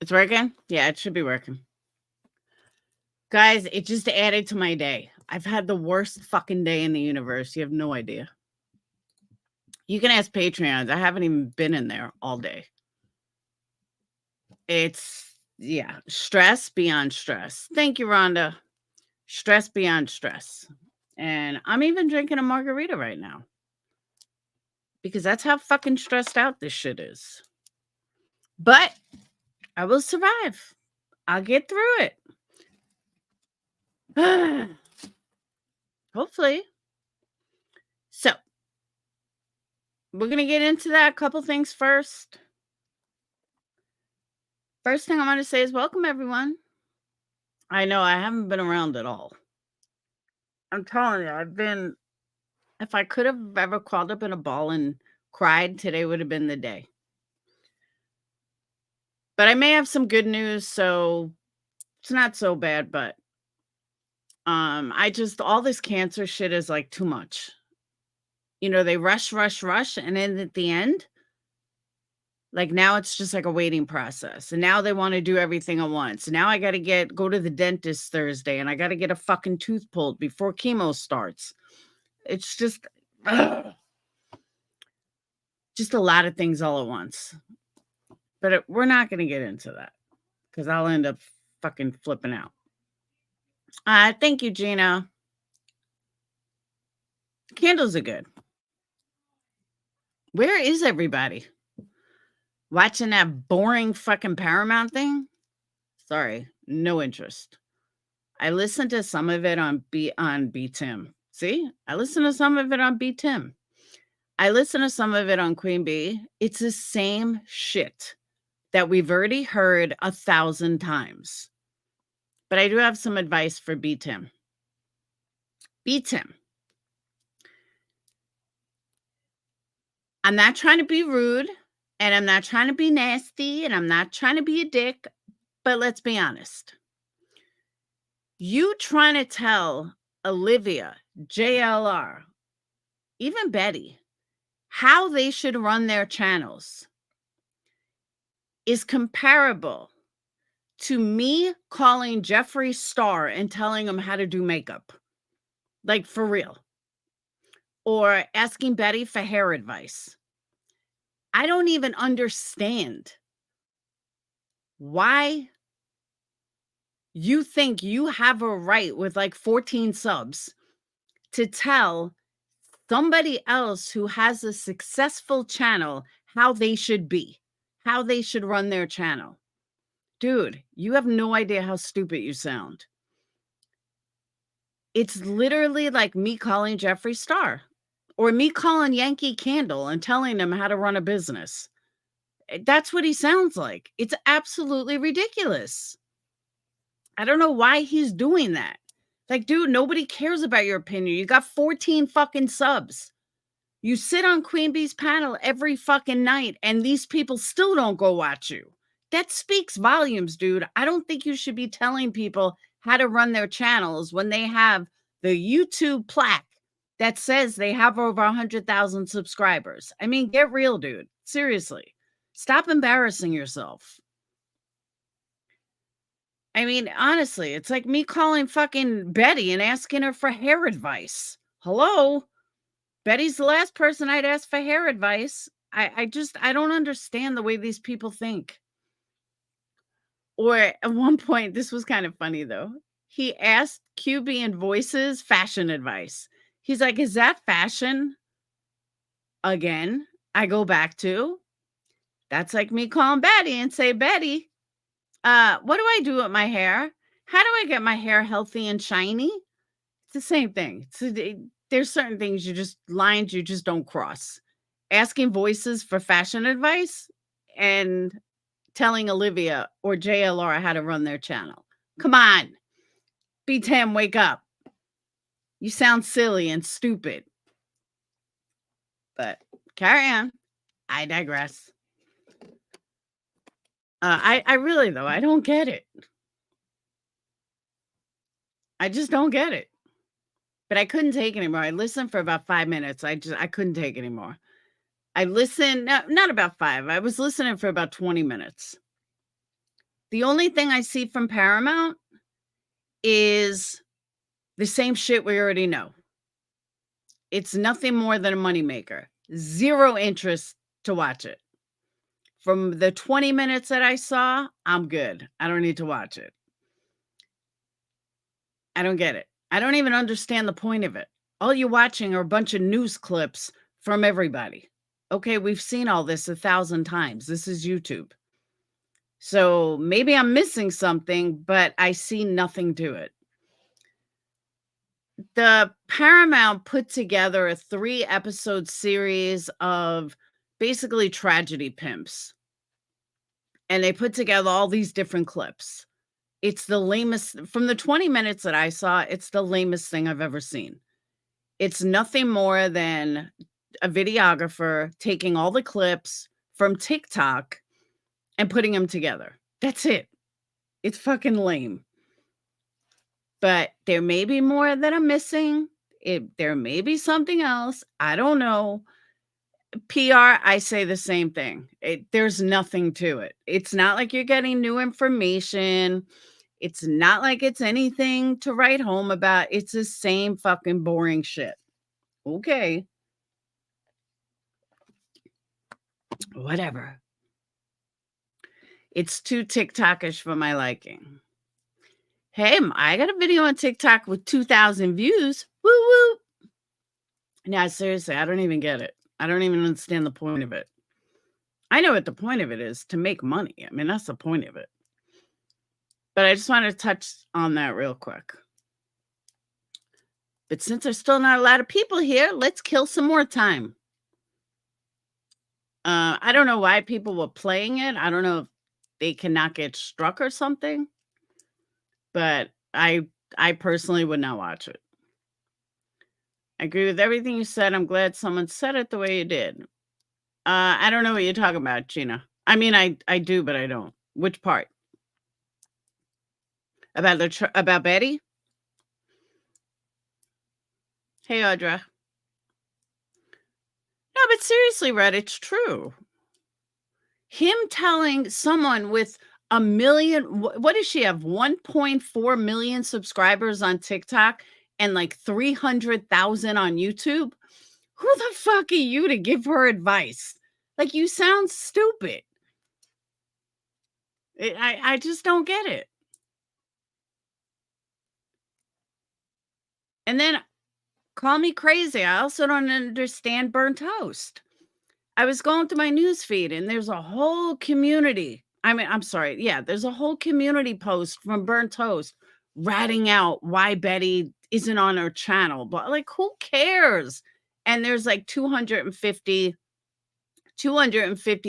It's working? Yeah, it should be working. Guys, it just added to my day. I've had the worst fucking day in the universe. You have no idea. You can ask Patreons. I haven't even been in there all day. It's, yeah, stress beyond stress. Thank you, Rhonda. Stress beyond stress. And I'm even drinking a margarita right now because that's how fucking stressed out this shit is. But I will survive. I'll get through it. Hopefully. So, we're going to get into that. A couple things first. First thing I want to say is welcome, everyone. I know I haven't been around at all. I'm telling you, if I could have ever crawled up in a ball and cried, today would have been the day. But I may have some good news, so it's not so bad, but all this cancer shit is like too much. They rush, and then at the end, like now it's just like a waiting process. And now they want to do everything at once. Now I got to go to the dentist Thursday and I got to get a fucking tooth pulled before chemo starts. It's just a lot of things all at once. But we're not going to get into that because I'll end up fucking flipping out. Thank you, Gina. Candles are good. Where is everybody? Watching that boring fucking Paramount thing? Sorry, no interest. I listened to some of it on BTim. See? I listened to some of it on BTim. I listened to some of it on Queen Bee. It's the same shit that we've already heard 1,000 times. But I do have some advice for BTim. BTim. I'm not trying to be rude, and I'm not trying to be nasty, and I'm not trying to be a dick, but let's be honest. You trying to tell Olivia, JLR, even Betty, how they should run their channels is comparable to me calling Jeffree Star and telling him how to do makeup. Like, for real. Or asking Betty for hair advice. I don't even understand why you think you have a right with like 14 subs to tell somebody else who has a successful channel how they should be, how they should run their channel. Dude, you have no idea how stupid you sound. It's literally like me calling Jeffree Star or me calling Yankee Candle and telling him how to run a business. That's what he sounds like. It's absolutely ridiculous. I don't know why he's doing that. Like, dude, nobody cares about your opinion. You got 14 fucking subs. You sit on Queen Bee's panel every fucking night, and these people still don't go watch you. That speaks volumes, dude. I don't think you should be telling people how to run their channels when they have the YouTube plaque that says they have over 100,000 subscribers. I mean, get real, dude. Seriously. Stop embarrassing yourself. I mean, honestly, it's like me calling fucking Betty and asking her for hair advice. Hello? Betty's the last person I'd ask for hair advice. I don't understand the way these people think. Or at one point, this was kind of funny though. He asked QB and Voices fashion advice. He's like, is that fashion? Again, I go back to, that's like me calling Betty and say, Betty, what do I do with my hair? How do I get my hair healthy and shiny? It's the same thing. There's certain things lines you just don't cross. Asking Voices for fashion advice and telling Olivia or JLR how to run their channel. Come on. B10, wake up. You sound silly and stupid. But carry on. I digress. I really, though, I don't get it. I just don't get it. But I couldn't take it anymore. I listened for about 5 minutes. I couldn't take it anymore. I listened, not about 5. I was listening for about 20 minutes. The only thing I see from Paramount is the same shit we already know. It's nothing more than a moneymaker. Zero interest to watch it. From the 20 minutes that I saw, I'm good. I don't need to watch it. I don't get it. I don't even understand the point of it. All you're watching are a bunch of news clips from everybody. Okay, we've seen all this 1,000 times. This is YouTube. So maybe I'm missing something, but I see nothing to it. The Paramount put together a 3-episode series of basically tragedy pimps. And they put together all these different clips. It's the lamest from the 20 minutes that I saw, it's the lamest thing I've ever seen. It's nothing more than a videographer taking all the clips from TikTok and putting them together. That's it. It's fucking lame. But there may be more that I'm missing. There may be something else. I don't know. PR, I say the same thing. There's nothing to it. It's not like you're getting new information. It's not like it's anything to write home about. It's the same fucking boring shit. Okay. Whatever. It's too TikTokish for my liking. Hey, I got a video on TikTok with 2,000 views. Woo woo. Now, seriously, I don't even get it. I don't even understand the point of it. I know what the point of it is, to make money. I mean, that's the point of it. But I just wanted to touch on that real quick. But since there's still not a lot of people here, let's kill some more time. I don't know why people were playing it. I don't know if they cannot get struck or something. But I personally would not watch it. I agree with everything you said. I'm glad someone said it the way you did. I don't know what you're talking about, Gina. I mean, I do, but I don't. Which part? About Betty? Hey, Audra. No, but seriously, Red, it's true. Him telling someone with a million, what does she have? 1.4 million subscribers on TikTok and like 300,000 on YouTube? Who the fuck are you to give her advice? Like, you sound stupid. I just don't get it. And then call me crazy. I also don't understand burnt toast. I was going through my news feed and there's a whole community. I mean, I'm sorry. Yeah, there's a whole community post from Burnt Toast ratting out why Betty isn't on her channel. But like, who cares? And there's like 250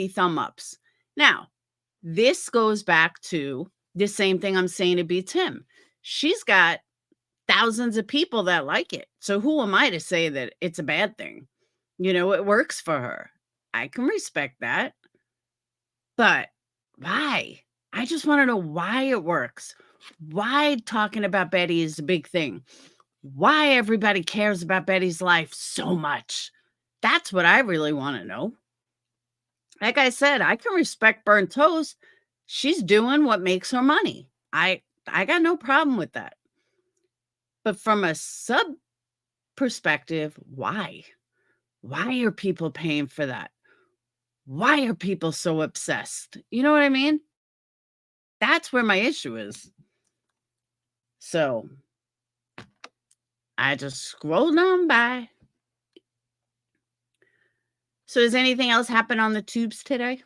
thumb ups. Now, this goes back to the same thing I'm saying to be Tim. She's got thousands of people that like it. So who am I to say that it's a bad thing? You know, it works for her. I can respect that. But why? I just want to know why it works. Why talking about Betty is a big thing. Why everybody cares about Betty's life so much. That's what I really want to know. Like I said, I can respect Burnt Toast. She's doing what makes her money. I got no problem with that. But from a sub perspective, why? Why are people paying for that? Why are people so obsessed? You know what I mean? That's where my issue is. So I just scrolled on by. So does anything else happen on the tubes today?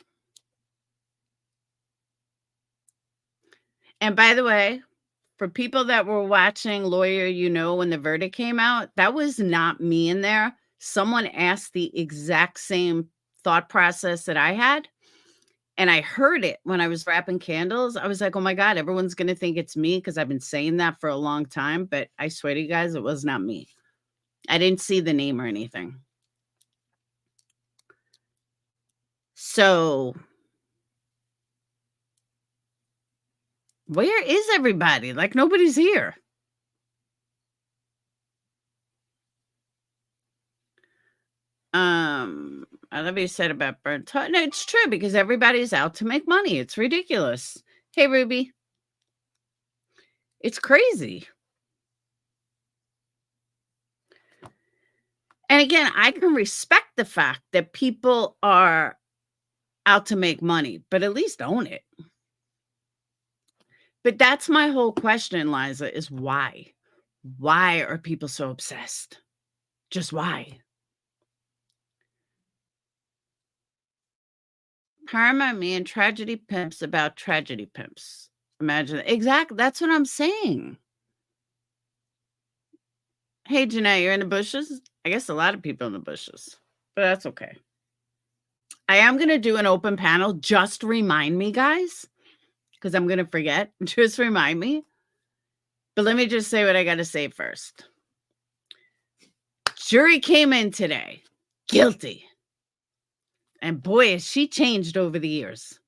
And by the way, for people that were watching Lawyer, you know, when the verdict came out, that was not me in there. Someone asked the exact same thought process that I had. And I heard it when I was wrapping candles. I was like, oh my God, everyone's going to think it's me because I've been saying that for a long time. But I swear to you guys, it was not me. I didn't see the name or anything. So where is everybody? Like, nobody's here. I love what you said about burnt toast. No, it's true because everybody's out to make money. It's ridiculous. Hey, Ruby. It's crazy. And again, I can respect the fact that people are out to make money, but at least own it. But that's my whole question, Liza, is why? Why are people so obsessed? Just why? Paramount Me and Tragedy Pimps about tragedy pimps. Imagine exactly. That's what I'm saying. Hey, Janae, you're in the bushes? I guess a lot of people in the bushes, but that's okay. I am going to do an open panel. Just remind me, guys, because I'm going to forget. Just remind me. But let me just say what I got to say first. Jury came in today. Guilty. And boy, has she changed over the years.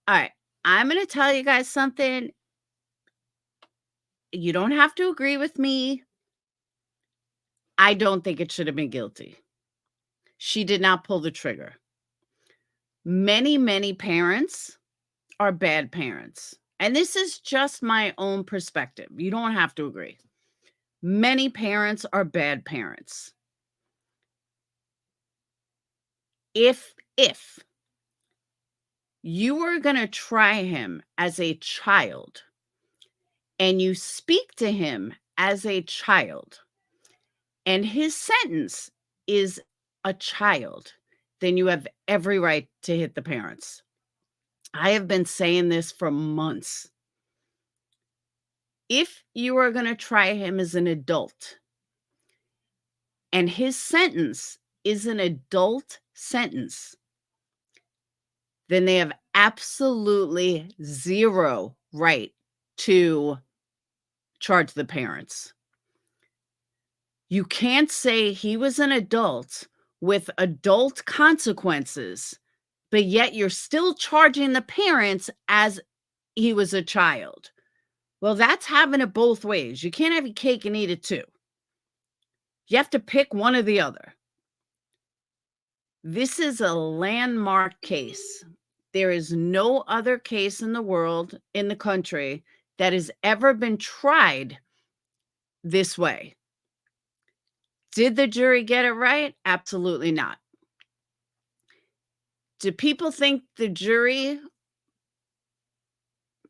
All right. I'm going to tell you guys something. You don't have to agree with me. I don't think it should have been guilty. She did not pull the trigger. Many, many parents are bad parents. And this is just my own perspective. You don't have to agree. Many parents are bad parents. If you were going to try him as a child and you speak to him as a child and his sentence is a child, then you have every right to hit the parents. I have been saying this for months. If you are going to try him as an adult and his sentence is an adult sentence, then they have absolutely zero right to charge the parents. You can't say he was an adult with adult consequences, but yet you're still charging the parents as he was a child. Well, that's having it both ways. You can't have your cake and eat it too. You have to pick one or the other. This is a landmark case. There is no other case in the world, in the country, that has ever been tried this way. Did the jury get it right? Absolutely not. Do people think the jury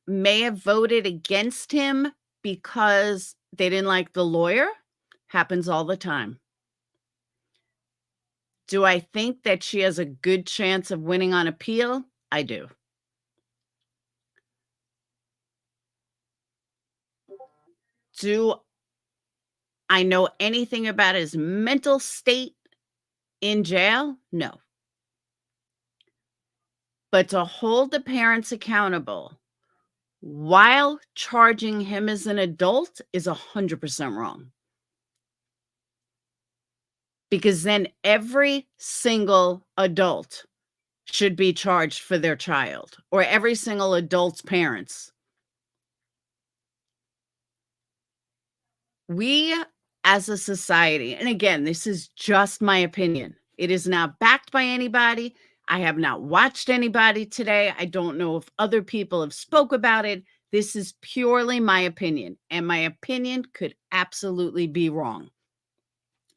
may have voted against him because they didn't like the lawyer? Happens all the time. Do I think that she has a good chance of winning on appeal? I do. Do I know anything about his mental state in jail? No. But to hold the parents accountable while charging him as an adult is 100% wrong. Because then every single adult should be charged for their child, or every single adult's parents. We as a society, and again, this is just my opinion. It is not backed by anybody. I have not watched anybody today. I don't know if other people have spoke about it. This is purely my opinion, and my opinion could absolutely be wrong.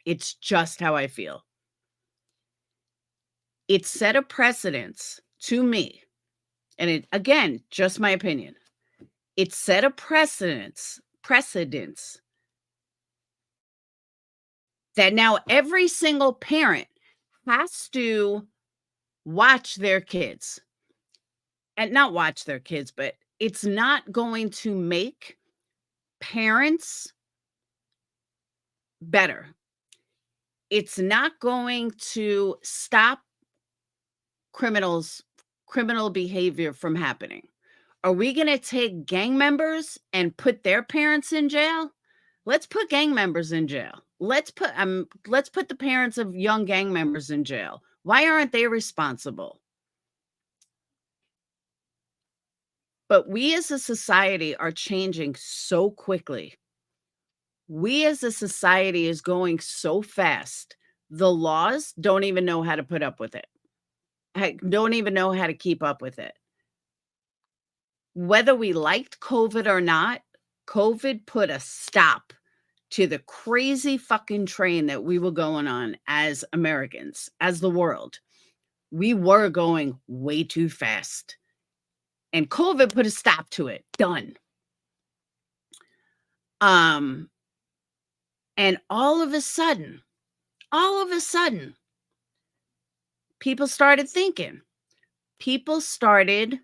It's just how I feel. It set a precedence to me, and it, again, just my opinion. It set a precedence that now every single parent has to watch their kids. And not watch their kids, but it's not going to make parents better. It's not going to stop criminal behavior from happening. Are we going to take gang members and put their parents in jail? Let's put gang members in jail. Let's put the parents of young gang members in jail. Why aren't they responsible? But we as a society are changing so quickly. We as a society is going so fast. The laws don't even know how to put up with it. I don't even know how to keep up with it. Whether we liked COVID or not, COVID put a stop to the crazy fucking train that we were going on as Americans, as the world. We were going way too fast. And COVID put a stop to it. Done. Um, and all of a sudden, people started thinking. People started,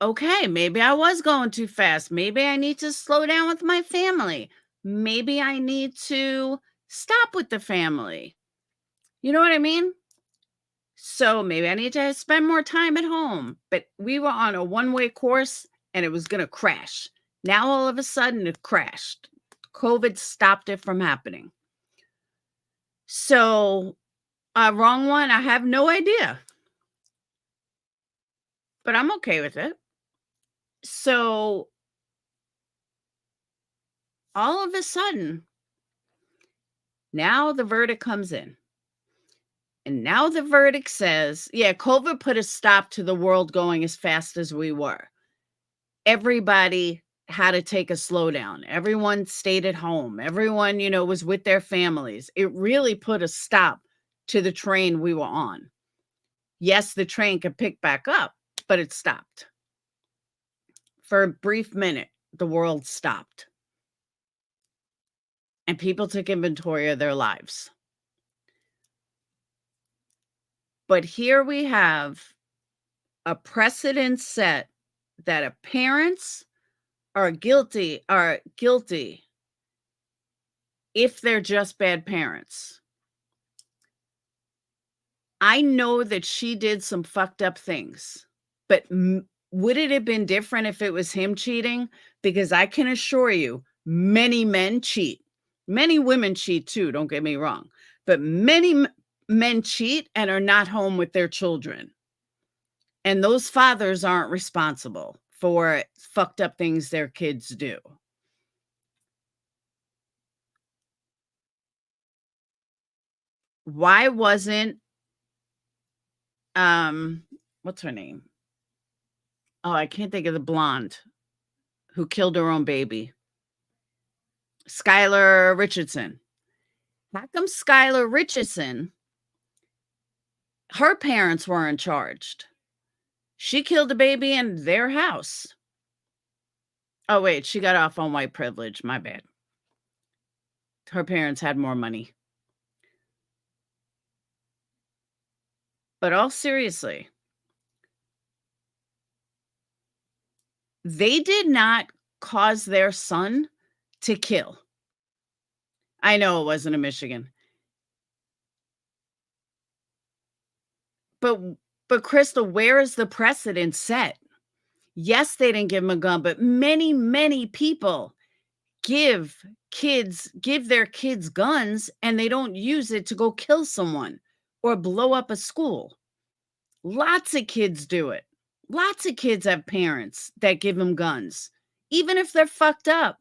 okay, maybe I was going too fast. Maybe I need to slow down with my family. Maybe I need to stop with the family. You know what I mean? So maybe I need to spend more time at home. But we were on a one-way course and it was going to crash. Now all of a sudden it crashed. COVID stopped it from happening. So, wrong one, I have no idea. But I'm okay with it. So all of a sudden, now the verdict comes in. And now the verdict says, yeah, COVID put a stop to the world going as fast as we were. Everybody had to take a slowdown. Everyone stayed at home. Everyone, was with their families. It really put a stop to the train we were on. Yes, the train could pick back up, but it stopped. For a brief minute, the world stopped. And people took inventory of their lives. But here we have a precedent set that parents are guilty if they're just bad parents. I know that she did some fucked up things, but would it have been different if it was him cheating? Because I can assure you, many men cheat. Many women cheat too, don't get me wrong. But many men cheat and are not home with their children. And those fathers aren't responsible for fucked up things their kids do. Why wasn't, what's her name? Oh, I can't think of the blonde who killed her own baby. Skylar Richardson. How come Skylar Richardson, her parents weren't charged? She killed a baby in their house. Oh, wait, she got off on white privilege. My bad. Her parents had more money. But all seriously, they did not cause their son to kill. I know it wasn't in Michigan. But Crystal, where is the precedent set? Yes, they didn't give him a gun, but many, many people give their kids guns and they don't use it to go kill someone or blow up a school. Lots of kids do it. Lots of kids have parents that give them guns, even if they're fucked up,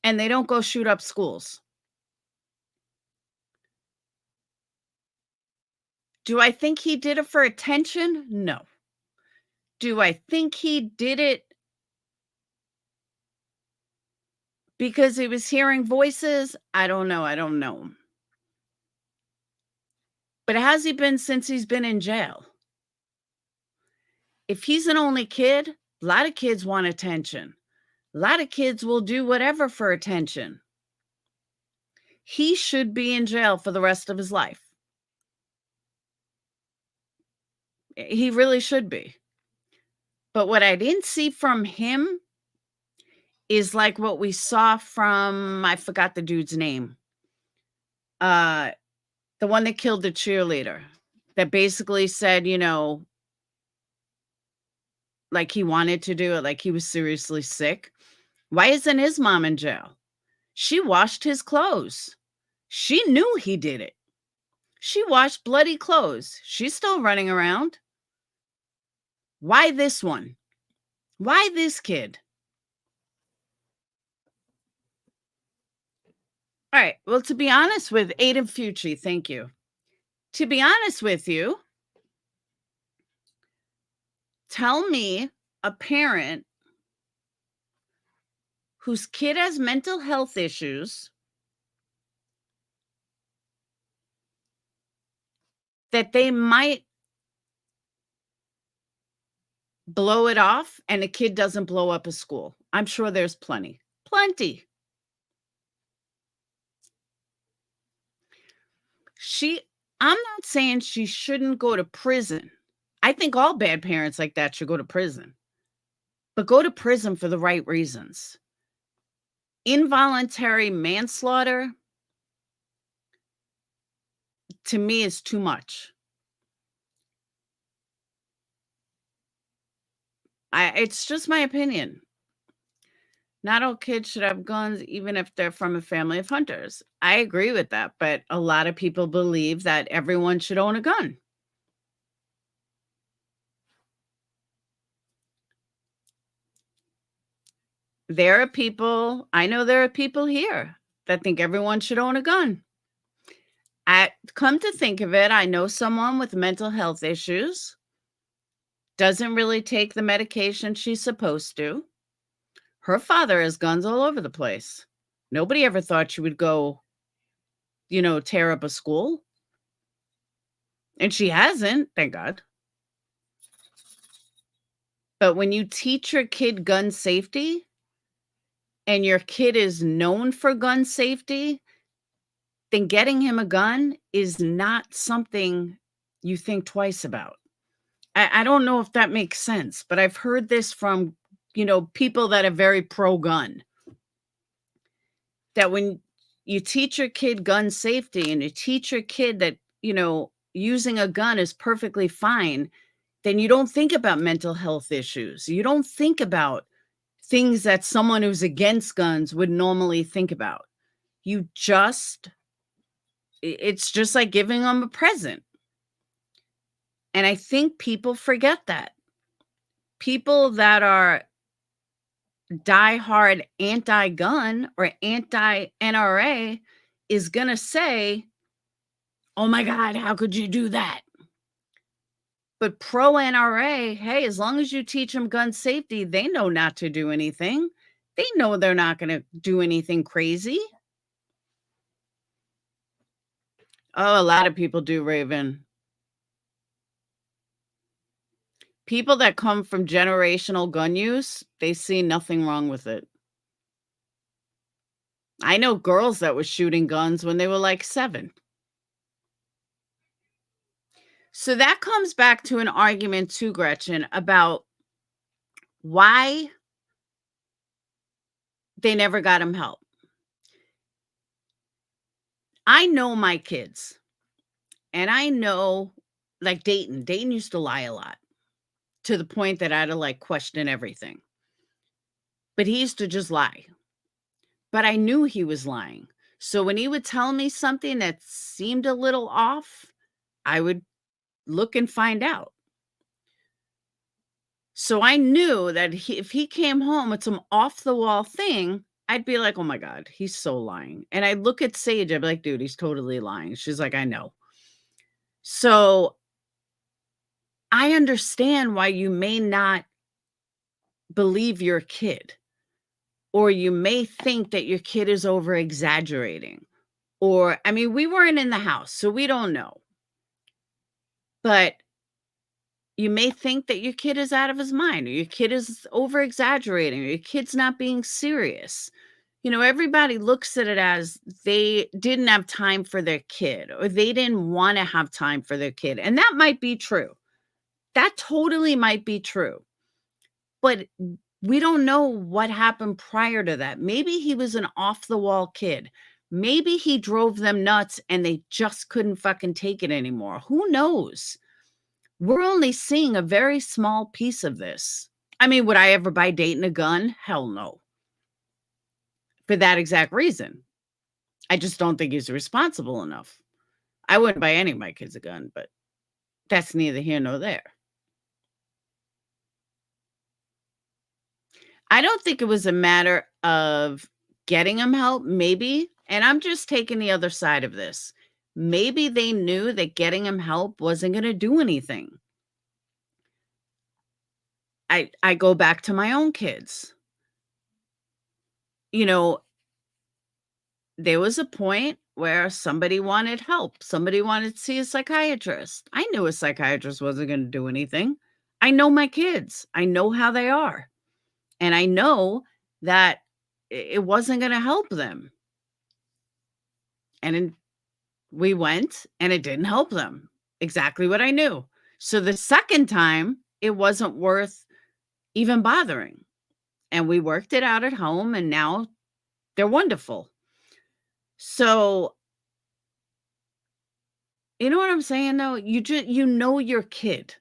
and they don't go shoot up schools. Do I think he did it for attention? No. Do I think he did it because he was hearing voices? I don't know. But has he been since he's been in jail? If he's an only kid, a lot of kids want attention. A lot of kids will do whatever for attention. He should be in jail for the rest of his life. He really should be. But what I didn't see from him is like what we saw from, I forgot the dude's name. The one that killed the cheerleader, that basically said, like he wanted to do it, like he was seriously sick. Why isn't his mom in jail? She washed his clothes. She knew he did it. She washed bloody clothes. She's still running around. Why this one? Why this kid? All right. Well, to be honest with Aiden Fucci, thank you. To be honest with you, Tell me a parent whose kid has mental health issues that they might blow it off and the kid doesn't blow up a school. I'm sure there's plenty. Plenty. I'm not saying she shouldn't go to prison. I think all bad parents like that should go to prison. But go to prison for the right reasons. Involuntary manslaughter, to me, is too much. It's just my opinion. Not all kids should have guns, even if they're from a family of hunters. I agree with that, but a lot of people believe that everyone should own a gun. I know there are people here that think everyone should own a gun. Come to think of it, I know someone with mental health issues, doesn't really take the medication she's supposed to. Her father has guns all over the place. Nobody ever thought she would go, tear up a school. And she hasn't, thank God. But when you teach your kid gun safety and your kid is known for gun safety, then getting him a gun is not something you think twice about. I don't know if that makes sense, but I've heard this from, people that are very pro-gun. That when you teach your kid gun safety and you teach your kid that, using a gun is perfectly fine, then you don't think about mental health issues. You don't think about things that someone who's against guns would normally think about. It's just like giving them a present. And I think people forget that. People that are diehard anti-gun or anti-NRA is going to say, oh my God, how could you do that? But pro-NRA, hey, as long as you teach them gun safety, they know not to do anything. They know they're not going to do anything crazy. Oh, a lot of people do, Raven. People that come from generational gun use, they see nothing wrong with it. I know girls that were shooting guns when they were like 7. So that comes back to an argument too, Gretchen, about why they never got him help. I know my kids, and I know, like Dayton. Dayton used to lie a lot to the point that I had to question everything. But he used to just lie. But I knew he was lying. So when he would tell me something that seemed a little off, I would look and find out. So I knew that if he came home with some off-the-wall thing, I'd be like, oh my God, he's so lying. And I'd look at Sage, I'd be like, dude, he's totally lying. She's like, I know. So I understand why you may not believe your kid, or you may think that your kid is over exaggerating. Or, we weren't in the house, so we don't know. But you may think that your kid is out of his mind, or your kid is over exaggerating, or your kid's not being serious. Everybody looks at it as they didn't have time for their kid, or they didn't want to have time for their kid. And that might be true. That totally might be true. But we don't know what happened prior to that. Maybe he was an off-the-wall kid. Maybe he drove them nuts and they just couldn't fucking take it anymore. Who knows? We're only seeing a very small piece of this. Would I ever buy Dayton a gun? Hell no. For that exact reason. I just don't think he's responsible enough. I wouldn't buy any of my kids a gun, but that's neither here nor there. I don't think it was a matter of getting him help, maybe. And I'm just taking the other side of this. Maybe they knew that getting him help wasn't going to do anything. I go back to my own kids. You know, there was a point where somebody wanted help. Somebody wanted to see a psychiatrist. I knew a psychiatrist wasn't going to do anything. I know my kids. I know how they are. And I know that it wasn't going to help them. And we went and it didn't help them. Exactly what I knew. So the second time, it wasn't worth even bothering. And we worked it out at home and now they're wonderful. So, you know what I'm saying though? You know your kid.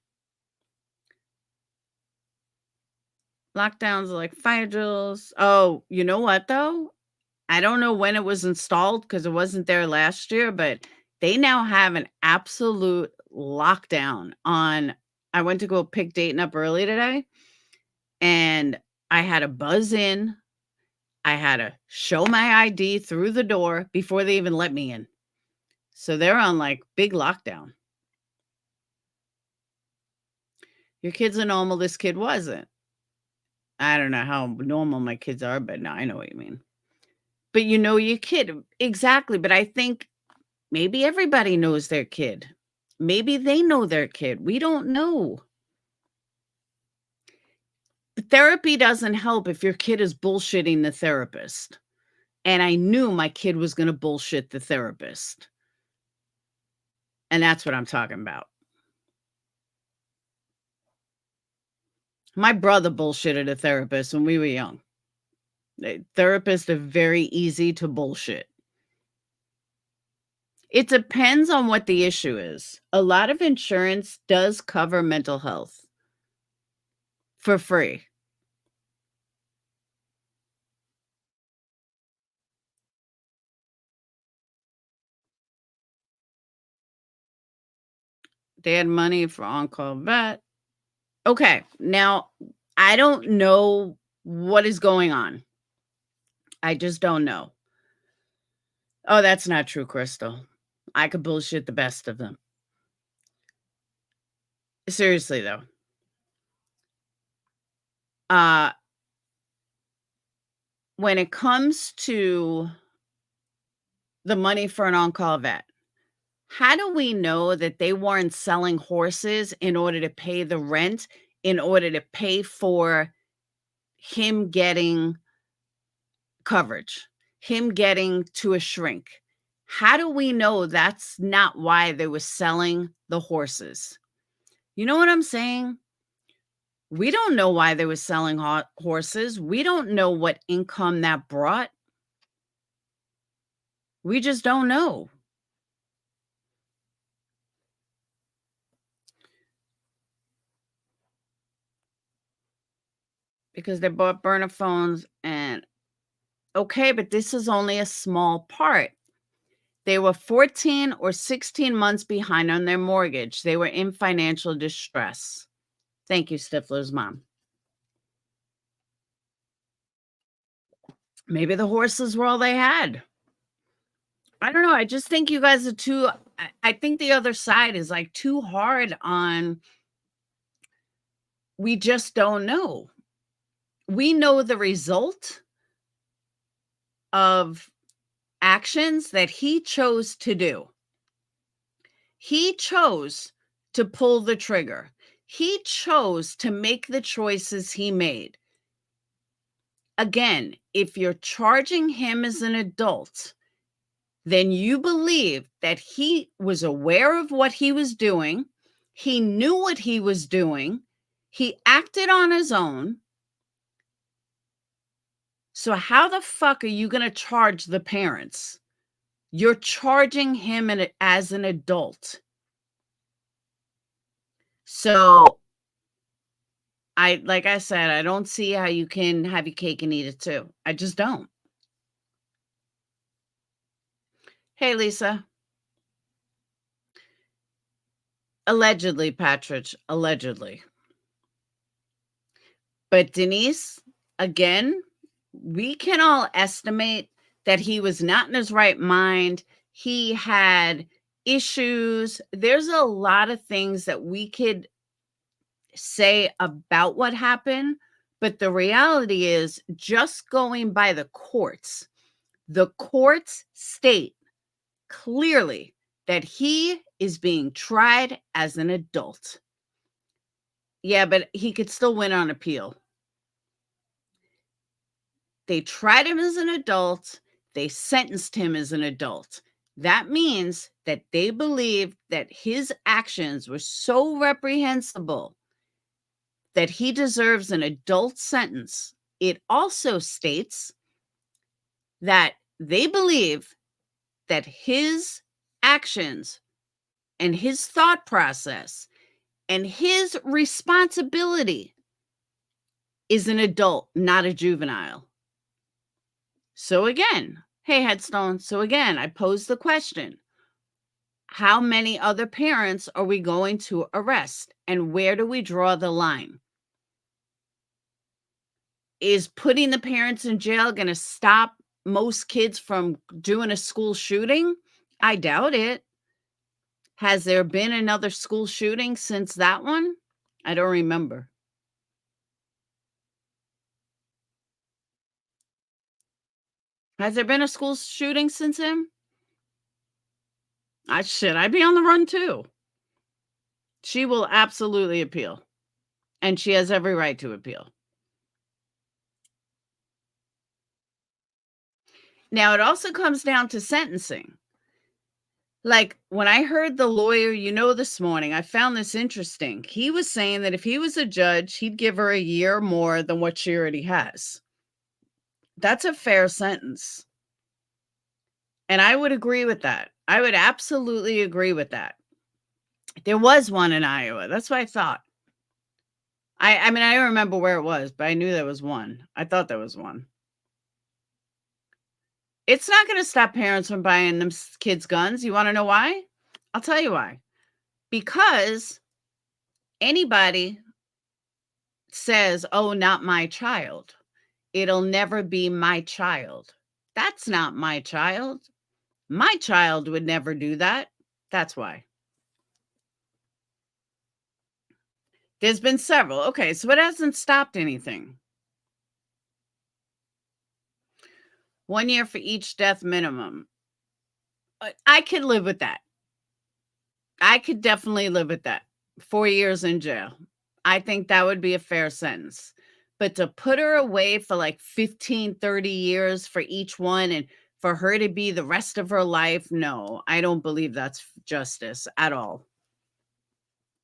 Lockdowns are like fire drills. Oh, you know what though? I don't know when it was installed because it wasn't there last year, but they now have an absolute lockdown on. I went to go pick Dayton up early today and I had to buzz in. I had to show my ID through the door before they even let me in. So they're on like big lockdown. Your kids are normal. This kid wasn't. I don't know how normal my kids are, but no, I know what you mean. But you know your kid. Exactly. But I think maybe everybody knows their kid. Maybe they know their kid. We don't know. Therapy doesn't help if your kid is bullshitting the therapist. And I knew my kid was going to bullshit the therapist. And that's what I'm talking about. My brother bullshitted a therapist when we were young. Therapists are very easy to bullshit. It depends on what the issue is. A lot of insurance does cover mental health for free. They had money for on-call vet. Okay, now I don't know what is going on. I just don't know. Oh, that's not true, Crystal. I could bullshit the best of them. Seriously, though. Uh, when it comes to the money for an on-call vet, how do we know that they weren't selling horses in order to pay the rent, in order to pay for him getting coverage, him getting to a shrink? How do we know that's not why they were selling the horses? You know what I'm saying? We don't know why they were selling horses. We don't know what income that brought. We just don't know. Because they bought burner phones and okay, but this is only a small part. They were 14 or 16 months behind on their mortgage. They were in financial distress. Thank you, Stifler's mom. Maybe the horses were all they had. I don't know. I just think you guys are too. I think the other side is like too hard on. We just don't know. We know the result of actions that he chose to do. He chose to pull the trigger. He chose to make the choices he made. Again, if you're charging him as an adult, then you believe that he was aware of what he was doing. He knew what he was doing. He acted on his own. So how the fuck are you going to charge the parents? You're charging him as an adult. So like I said, I don't see how you can have your cake and eat it too. I just don't. Hey, Lisa. Allegedly, Patridge, allegedly. But Denise, again, we can all estimate that he was not in his right mind. He had issues. There's a lot of things that we could say about what happened, but the reality is, just going by the courts state clearly that he is being tried as an adult. Yeah, but he could still win on appeal. They tried him as an adult. They sentenced him as an adult. That means that they believe that his actions were so reprehensible that he deserves an adult sentence. It also states that they believe that his actions and his thought process and his responsibility is an adult, not a juvenile. So again, hey, Headstone. So again, I pose the question: how many other parents are we going to arrest? And where do we draw the line? Is putting the parents in jail going to stop most kids from doing a school shooting? I doubt it. Has there been another school shooting since that one? I don't remember. Has there been a school shooting since him? I'd be on the run too. She will absolutely appeal. And she has every right to appeal. Now, it also comes down to sentencing. Like, when I heard the lawyer, this morning, I found this interesting. He was saying that if he was a judge, he'd give her a year more than what she already has. That's a fair sentence. And I would agree with that. I would absolutely agree with that. There was one in Iowa. That's what I thought. I mean, I don't remember where it was, but I knew there was one. I thought there was one. It's not going to stop parents from buying them kids guns. You want to know why? I'll tell you why. Because anybody says, "Oh, not my child. It'll never be my child." That's not my child. My child would never do that. That's why. There's been several. Okay, so it hasn't stopped anything. 1 year for each death minimum. I could live with that. I could definitely live with that. 4 years in jail. I think that would be a fair sentence. But to put her away for like 15, 30 years for each one and for her to be the rest of her life, no, I don't believe that's justice at all.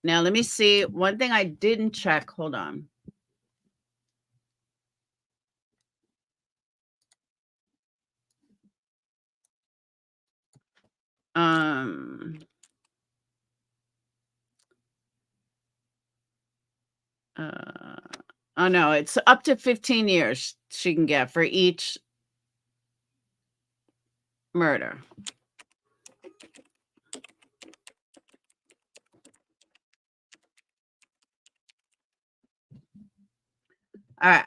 Now, let me see. One thing I didn't check. Hold on. Oh no, it's up to 15 years she can get for each murder. All right.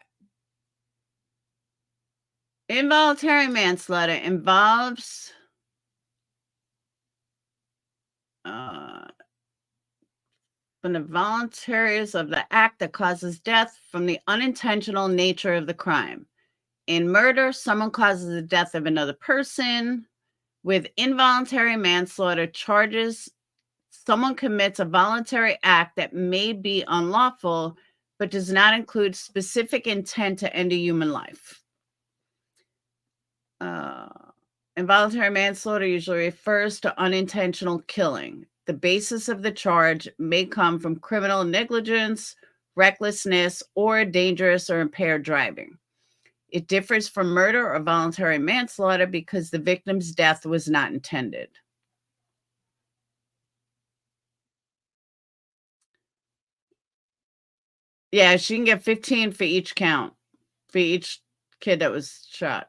Involuntary manslaughter involves from the voluntaries of the act that causes death from the unintentional nature of the crime. In murder, someone causes the death of another person. With involuntary manslaughter charges, someone commits a voluntary act that may be unlawful, but does not include specific intent to end a human life. Involuntary manslaughter usually refers to unintentional killing. The basis of the charge may come from criminal negligence, recklessness, or dangerous or impaired driving. It differs from murder or voluntary manslaughter because the victim's death was not intended. Yeah, she can get 15 for each count, for each kid that was shot.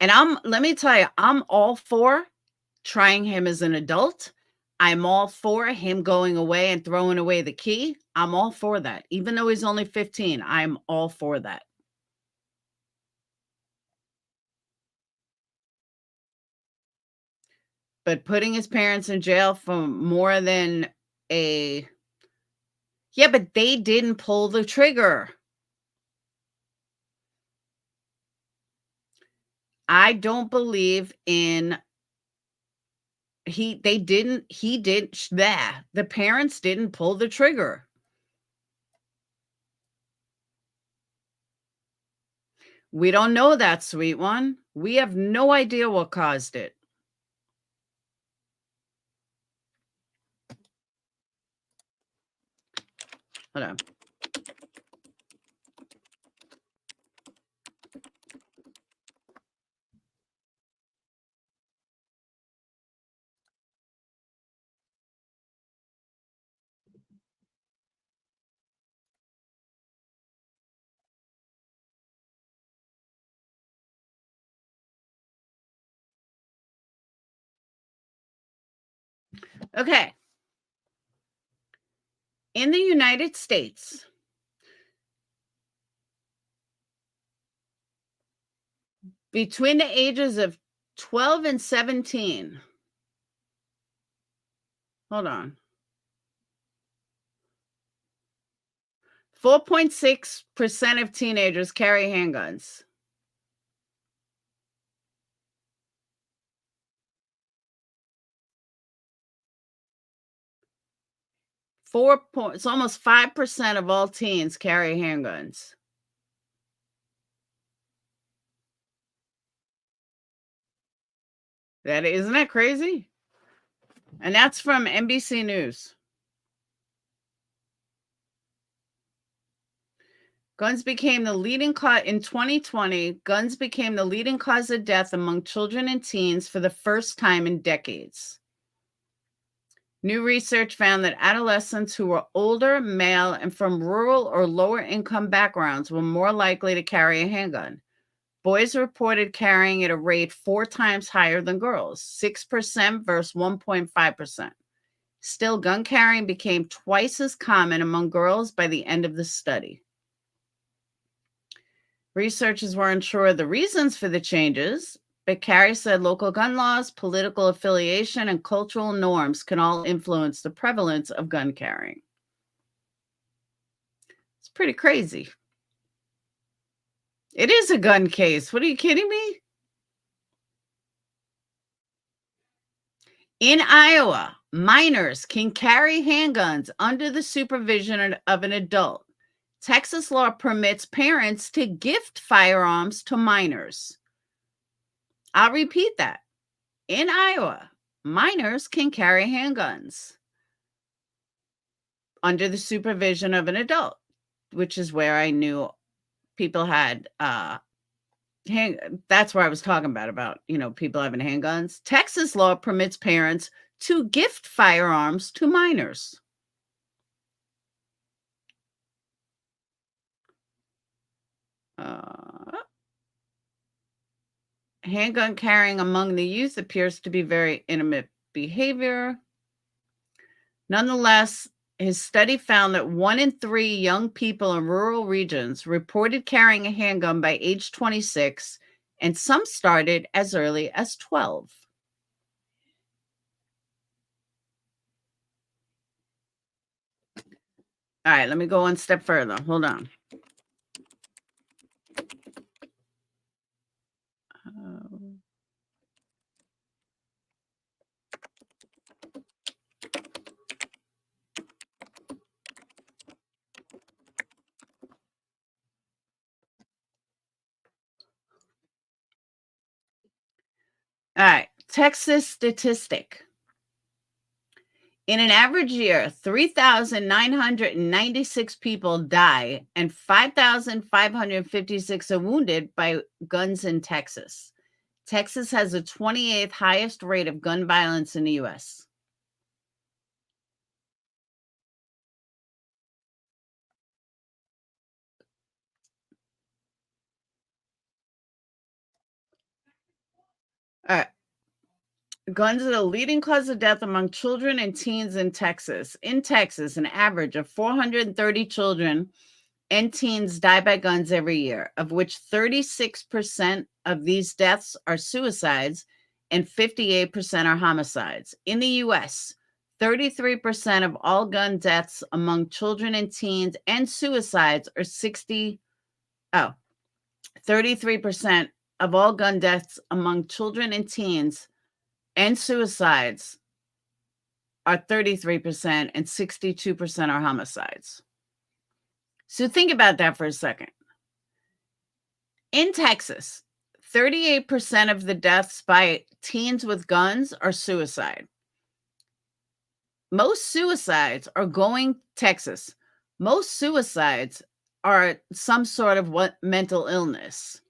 And let me tell you, I'm all for trying him as an adult. I'm all for him going away and throwing away the key. I'm all for that. Even though he's only 15, I'm all for that. But putting his parents in jail for more than a yeah, but they didn't pull the trigger. I don't believe in the parents didn't pull the trigger. We don't know that, sweet one. We have no idea what caused it. Hold on. Okay. In the United States, between the ages of 12 and 17, hold on. 4.6% of teenagers carry handguns. 4 point it's almost 5% of all teens carry handguns. Isn't that crazy? And that's from NBC News. Guns became the leading cause in 2020. Guns became the leading cause of death among children and teens for the first time in decades. New research found that adolescents who were older, male, and from rural or lower income backgrounds were more likely to carry a handgun. Boys reported carrying at a rate 4 times higher than girls, 6% versus 1.5%. Still, gun carrying became twice as common among girls by the end of the study. Researchers weren't sure of the reasons for the changes, but Carey said local gun laws, political affiliation, and cultural norms can all influence the prevalence of gun carrying. It's pretty crazy. It is a gun case. What, are you kidding me? In Iowa, minors can carry handguns under the supervision of an adult. Texas law permits parents to gift firearms to minors. I'll repeat that. In Iowa, minors can carry handguns under the supervision of an adult, which is where I knew people had that's where I was talking about, people having handguns. Texas law permits parents to gift firearms to minors. Handgun carrying among the youth appears to be very intimate behavior. Nonetheless, his study found that 1 in 3 young people in rural regions reported carrying a handgun by age 26, and some started as early as 12. All right, let me go one step further. Hold on. All right, Texas statistic. In an average year, 3,996 people die and 5,556 are wounded by guns in Texas. Texas has the 28th highest rate of gun violence in the U.S. All right. Guns are the leading cause of death among children and teens in Texas. In Texas, an average of 430 children and teens die by guns every year, of which 36% of these deaths are suicides and 58% are homicides. In the US, 33% of all gun deaths among children and teens and suicides are 33% of all gun deaths among children and teens and suicides are 33% and 62% are homicides. So think about that for a second. In Texas, 38% of the deaths by teens with guns are suicide. Most suicides are Texas. Most suicides are some sort of mental illness.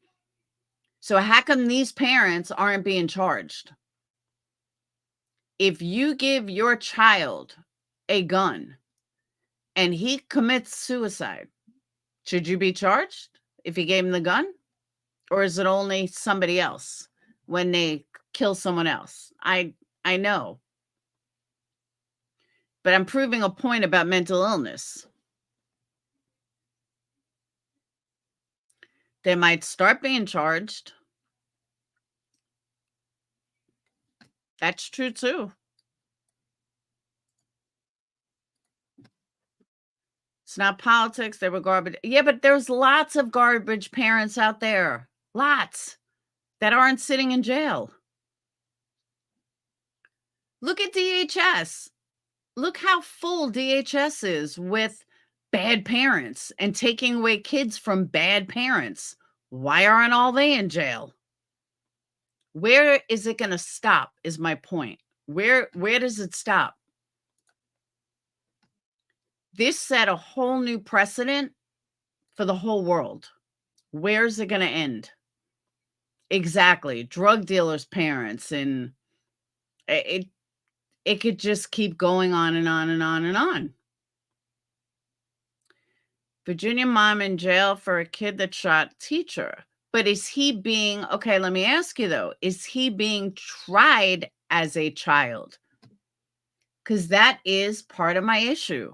So how come these parents aren't being charged? If you give your child a gun and he commits suicide, should you be charged if he gave him the gun? Or is it only somebody else when they kill someone else? I know. But I'm proving a point about mental illness. They might start being charged. That's true too. It's not politics. They were garbage. Yeah, but there's lots of garbage parents out there. Lots that aren't sitting in jail. Look at DHS. Look how full DHS is with bad parents and taking away kids from bad parents. Why aren't all they in jail? Where is it going to stop is my point. Where does it stop? This set a whole new precedent for the whole world. Where's it going to end? Exactly. Drug dealers' parents, and it could just keep going on and on and on and on. Virginia mom in jail for a kid that shot teacher. But is he being, okay, let me ask you though, is he being tried as a child? Because that is part of my issue.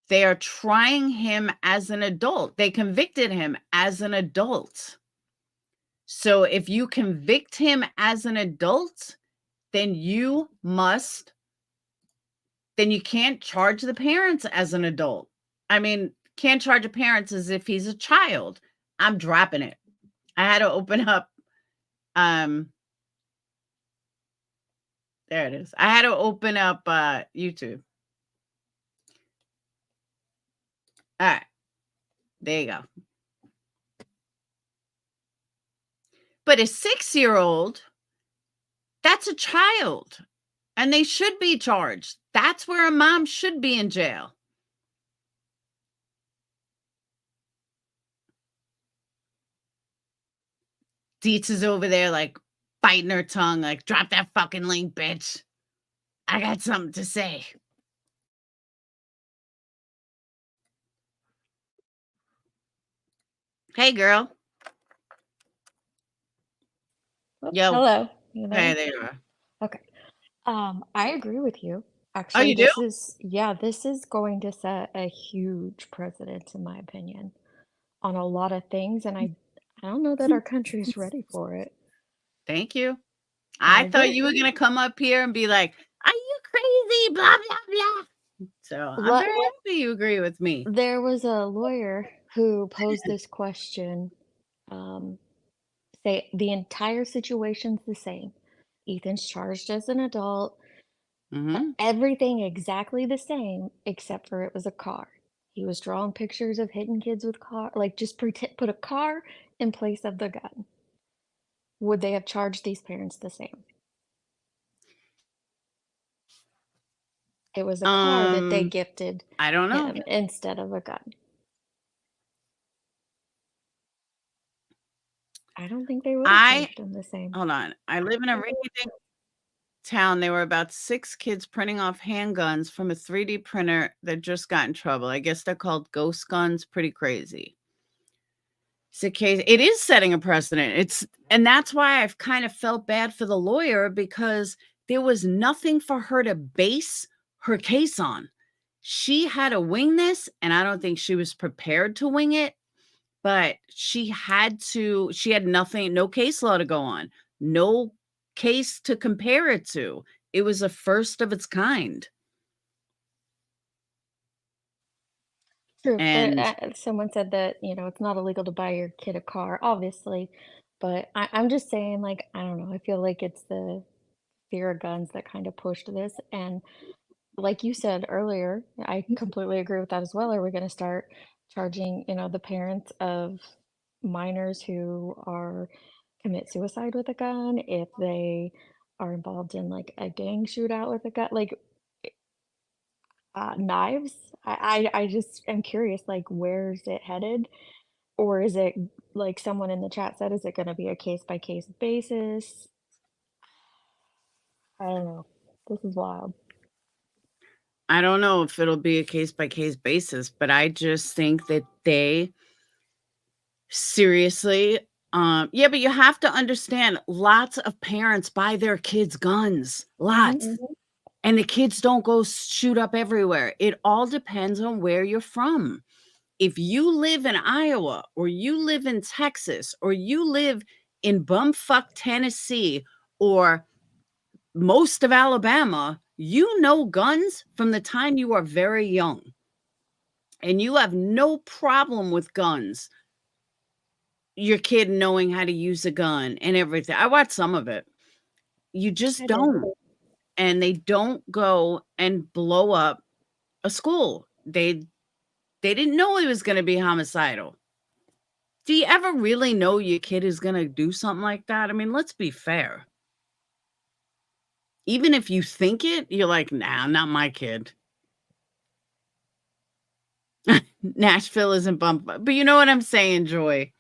They are trying him as an adult. They convicted him as an adult. So if you convict him as an adult, then you can't charge the parents as an adult. I mean, can't charge the parents as if he's a child. I'm dropping it. I had to open up, there it is. I had to open up YouTube. All right. There you go. But a 6-year-old, that's a child. And they should be charged. That's where a mom should be in jail. Dietz is over there like biting her tongue, like, drop that fucking link, bitch. I got something to say. Hey, girl. Oops, Yo. hello. You there? Hey, there you are. Okay. I agree with you. Oh, Actually, you do? this is going to set a huge precedent, in my opinion, on a lot of things, and I don't know that our country's ready for it. Thank you. I I thought agree. you were going to come up here and be like, are you crazy? Blah, blah, blah. So I'm very happy you agree with me. There was a lawyer who posed this question. Say the entire situation's the same. Ethan's charged as an adult. Everything exactly the same, except for it was a car. He was drawing pictures of hitting kids with car, like just put a car in place of the gun. Would they have charged these parents the same? It was a car that they gifted I don't know. him instead of a gun. I don't think they would have charged him the same. Hold on. I live in a rinky-dink town. There were about 6 kids printing off handguns from a 3D printer that just got in trouble. I guess they're called ghost guns. Pretty crazy. It's a case. It is setting a precedent. And that's why I've kind of felt bad for the lawyer, because there was nothing for her to base her case on. She had to wing this, and I don't think she was prepared to wing it. but she had nothing, no case law to go on, no case to compare it to. It was a first of its kind. True. And Someone said that, it's not illegal to buy your kid a car, obviously, but I'm just saying, like, I don't know, I feel like it's the fear of guns that kind of pushed this, and like you said earlier, I completely agree with that as well. Are we gonna start charging, the parents of minors who are commit suicide with a gun if they are involved in, like, a gang shootout with a gun? Like, knives? I just am curious, like, where's it headed? Or is it, like someone in the chat said, is it gonna be a case by case basis? I don't know. This is wild. I don't know if it'll be a case by case basis, but I just think that they seriously, yeah, but you have to understand lots of parents buy their kids guns, Mhm, lots. mhm. And the kids don't go shoot up everywhere. It all depends on where you're from. If you live in Iowa or you live in Texas or you live in bumfuck Tennessee or most of Alabama, you know guns from the time you are very young. And you have no problem with guns. Your kid knowing how to use a gun and everything. I watched some of it. You just I did. don't. And they don't go and blow up a school. They didn't know he was gonna be homicidal. Do you ever really know your kid is gonna do something like that? I mean, let's be fair. Even if you think it, you're like, "Nah, not my kid." Nashville isn't bump but you know what I'm saying, Joy.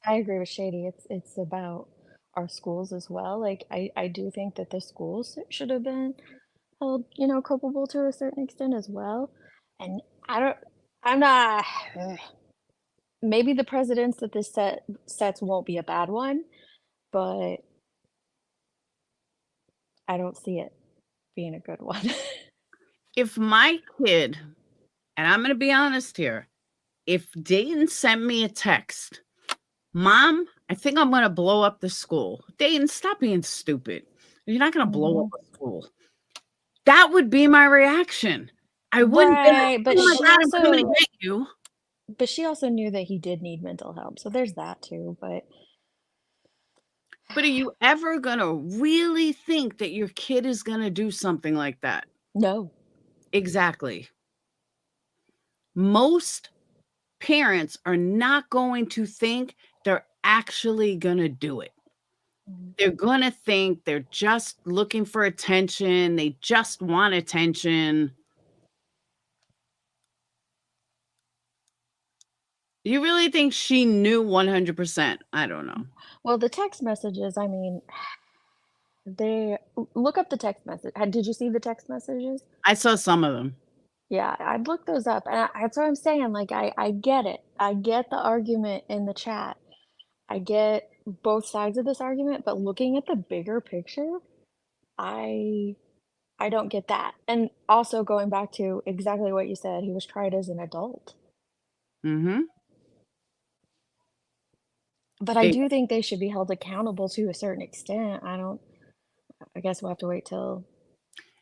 I agree with Shady. It's about our schools as well. Like I do think that the schools should have been held, culpable to a certain extent as well. And I don't I'm not maybe the precedents that this sets won't be a bad one, but I don't see it being a good one. If my kid and I'm gonna be honest here, if Dayton sent me a text, "Mom, I think I'm gonna blow up the school." Dayton, stop being stupid. You're not gonna blow up Mhm. a school. That would be my reaction. I wouldn't be like, Right, "Oh my god, I'm coming to get you." but she also knew that he did need mental help, so there's that too, but But are you ever gonna really think that your kid is gonna do something like that? no. Exactly. Most parents are not going to think they're actually gonna do it. Mhm. They're gonna think they're just looking for attention, they just want attention. You really think she knew 100%? I don't know. Well, the text messages, I mean, they look up the text message. Did you see the text messages? I saw some of them. Yeah, I'd look those up, and that's what I'm saying, like, I get it. I get the argument in the chat. I get both sides of this argument, but looking at the bigger picture, I I don't get that. And also going back to exactly what you said, he was tried as an adult. Mhm. But I E do think they should be held accountable to a certain extent. I guess we'll have to wait till,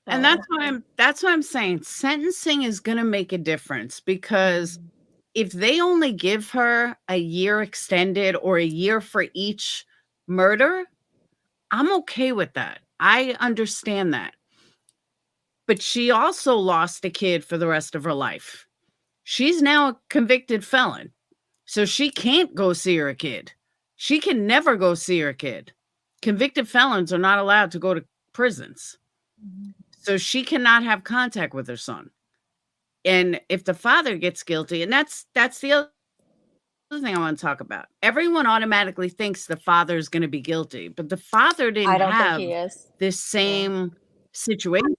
and uh that's why I'm saying sentencing is gonna make a difference because Mhm. if they only give her a year extended or a year for each murder, I'm okay with that. I understand that. But she also lost a kid for the rest of her life. She's now a convicted felon, so she can't go see her kid. She can never go see her kid. Convicted felons are not allowed to go to prisons, Mhm. so she cannot have contact with her son. And if the father gets guilty, and that's the other thing I want to talk about. Everyone automatically thinks the father is going to be guilty, but the father I didn't don't think have he is. this Yeah. same situation.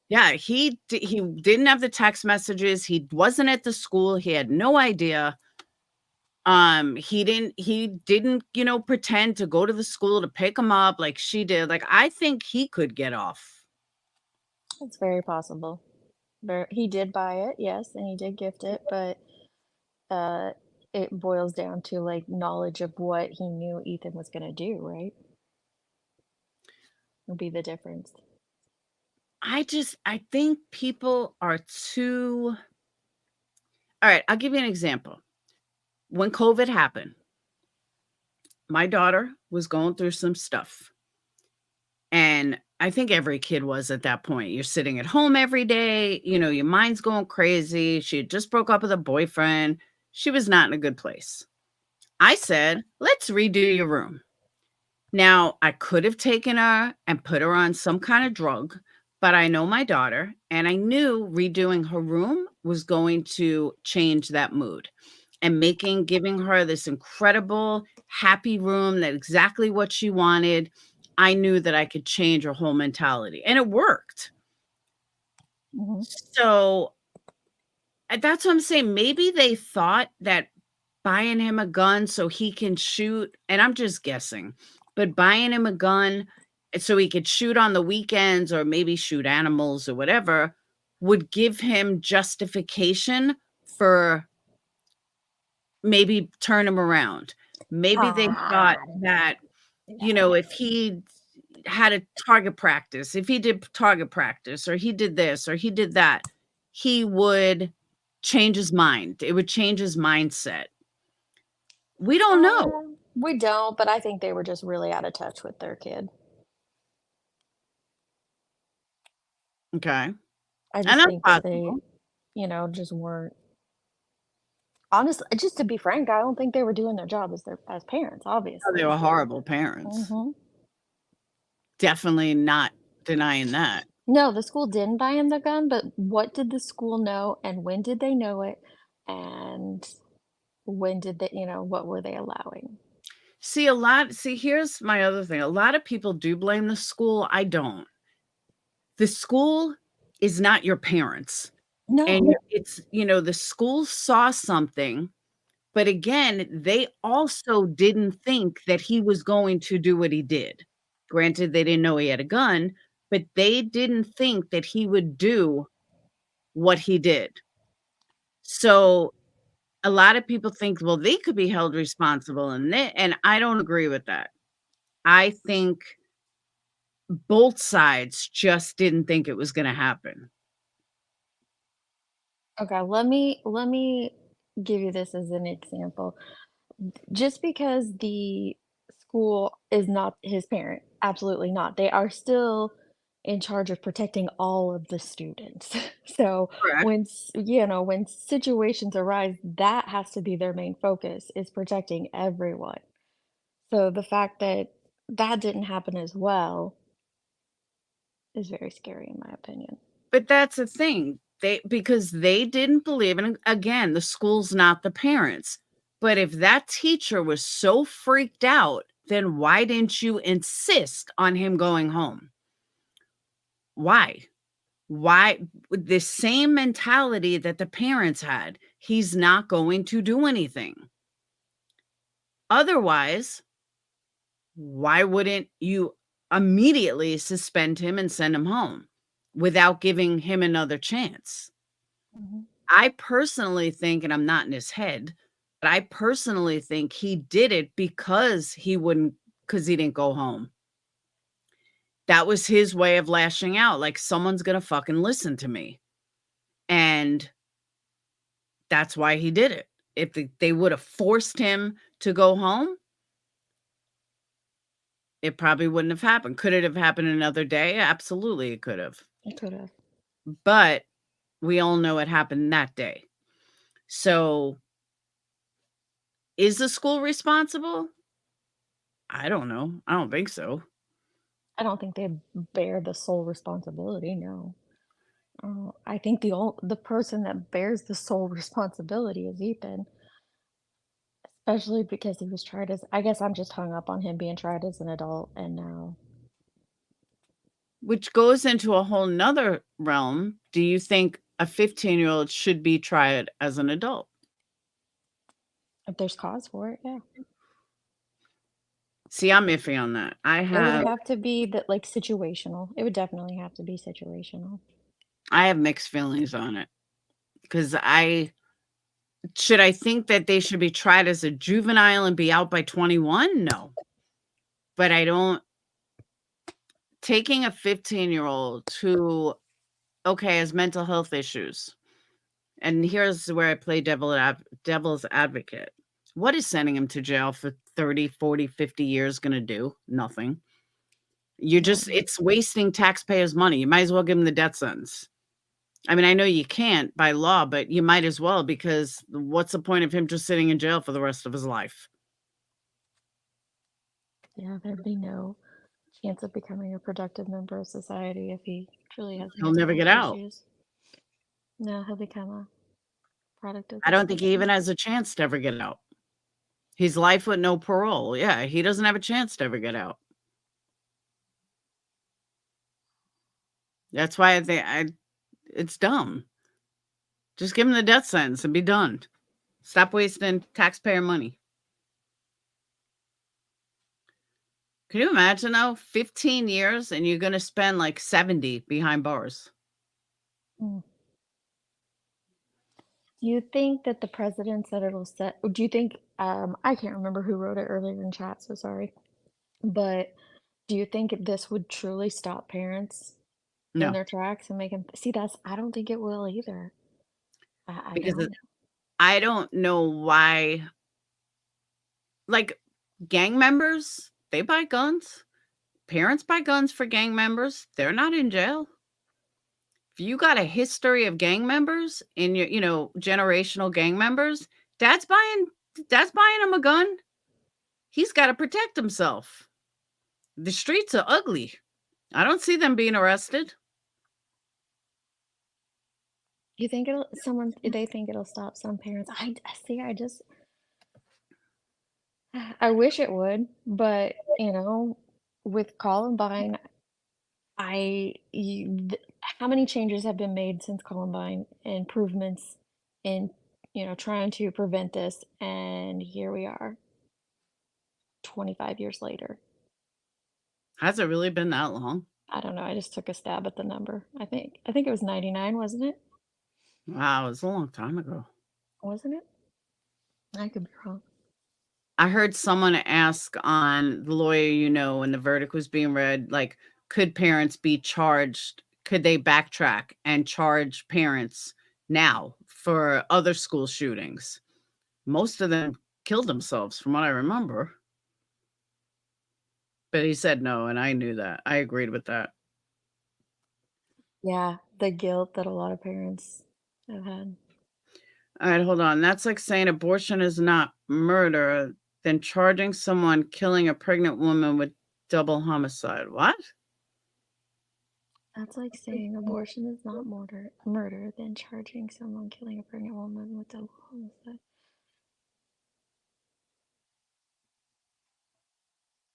Yeah, he didn't have the text messages. He wasn't at the school. He had no idea. He didn't, pretend to go to the school to pick him up like she did. Like I think he could get off. It's very possible. He did buy it, yes, and he did gift it, but, uh, it boils down to, like, knowledge of what he knew Ethan was gonna do, right? Would be the difference. I think people are too. All right, I'll give you an example. When COVID happened, my daughter was going through some stuff, and I think every kid was at that point. You're sitting at home every day, your mind's going crazy. She had just broke up with a boyfriend. She was not in a good place. I said, "Let's redo your room." Now, I could have taken her and put her on some kind of drug, but I know my daughter, and I knew redoing her room was going to change that mood and giving her this incredible, happy room that exactly what she wanted. I knew that I could change her whole mentality, and it worked. Mhm. So that's what I'm saying. Maybe they thought that buying him a gun so he can shoot, and I'm just guessing, but buying him a gun so he could shoot on the weekends or maybe shoot animals or whatever would give him justification for maybe turn him around. Maybe they thought Ah, that, no. if he had a target practice, if he did target practice or he did this or he did that, he would change his mind. It would change his mindset. We don't know. We don't, but I think they were just really out of touch with their kid. Okay. I And just that's think that they, possible. just weren't honestly, just to be frank, I don't think they were doing their job as parents, Oh, they obviously. were horrible parents. Mhm. Definitely not denying that. No, the school didn't buy him the gun, but what did the school know and when did they know it? And when did they what were they allowing? Here's my other thing. A lot of people do blame the school. I don't. The school is not your parents. And No. the school saw something, but again, they also didn't think that he was going to do what he did. Granted, they didn't know he had a gun, but they didn't think that he would do what he did. So a lot of people think, well, they could be held responsible and I don't agree with that. I think both sides just didn't think it was gonna happen. Okay, let me give you this as an example. Just because the school is not his parent, absolutely not. They are still in charge of protecting all of the students. So Correct. when situations arise, that has to be their main focus is protecting everyone. So the fact that that didn't happen as well is very scary in my opinion. But that's the thing. Because they didn't believe, and again, the school's not the parents. But if that teacher was so freaked out, then why didn't you insist on him going home? Why? Why with the same mentality that the parents had, he's not going to do anything. Otherwise, why wouldn't you immediately suspend him and send him home without giving him another chance? Mhm. I personally think, and I'm not in his head, but I personally think he did it because he didn't go home. That was his way of lashing out, like, "Someone's gonna fucking listen to me," and that's why he did it. If they would've forced him to go home, it probably wouldn't have happened. Could it have happened another day? Absolutely, it could have. It could have. But we all know it happened that day. So, is the school responsible? I don't know. I don't think so. I don't think they bear the sole responsibility, no. I think the person that bears the sole responsibility is Ethan, especially because he was tried as I guess I'm just hung up on him being tried as an adult, and now Which goes into a whole whole 'nother realm. Do you think a 15-year-old should be tried as an adult? if there's cause for it, yeah. See, I'm iffy on that. It would have to be that, like, situational. It would definitely have to be situational. I have mixed feelings on it because should I think that they should be tried as a juvenile and be out by 21? No. But I don't taking a 15-year-old who, okay, has mental health issues, and here's where I play devil's advocate. What is sending him to jail for 30, 40, 50 years gonna do? Nothing. Nothing. It's wasting taxpayers' money. You might as well give him the death sentence. I mean, I know you can't by law, but you might as well because what's the point of him just sitting in jail for the rest of his life? Yeah, there'd be no chance of becoming a productive member of society if he truly has He'll mental never health get out. issues. No, he'll become a product of I the don't think he even system. has a chance to ever get out. He's life with no parole. Yeah, he doesn't have a chance to ever get out. That's why it's dumb. Just give him the death sentence and be done. Stop wasting taxpayer money. Can you imagine though? 15 years and you're gonna spend like 70 behind bars. Mm. Do you think that the president said it'll set, do you think, I can't remember who wrote it earlier in chat, so sorry, but do you think this would truly stop parents in No, their tracks and make them see? That's, I don't think it will either. I because don't. I don't know why, like, gang members, they buy guns. Parents buy guns for gang members. They're not in jail. If you got a history of gang members in your, generational gang members, dad's buying dad's buying him a gun. He's got to protect himself. The streets are ugly. I don't see them being arrested. You think it'll, someone, they think it'll stop some parents? I see, I just, I wish it would, but with Columbine, how many changes have been made since Columbine, improvements in, trying to prevent this, and here we are, 25 years later. Has it really been that long? I don't know. I just took a stab at the number. I think it was 99, wasn't it? Wow, it's a long time ago. Wasn't it? I could be wrong. I heard someone ask on the lawyer, when the verdict was being read, like, could parents be charged? Could they backtrack and charge parents now for other school shootings? Most of them killed themselves, from what I remember. But he said no, and I knew that. I agreed with that. Yeah, the guilt that a lot of parents have had. All right, hold on. That's like saying abortion is not murder, then charging someone killing a pregnant woman with double homicide. What? That's like saying abortion is not murder, then charging someone killing a pregnant woman with double homicide.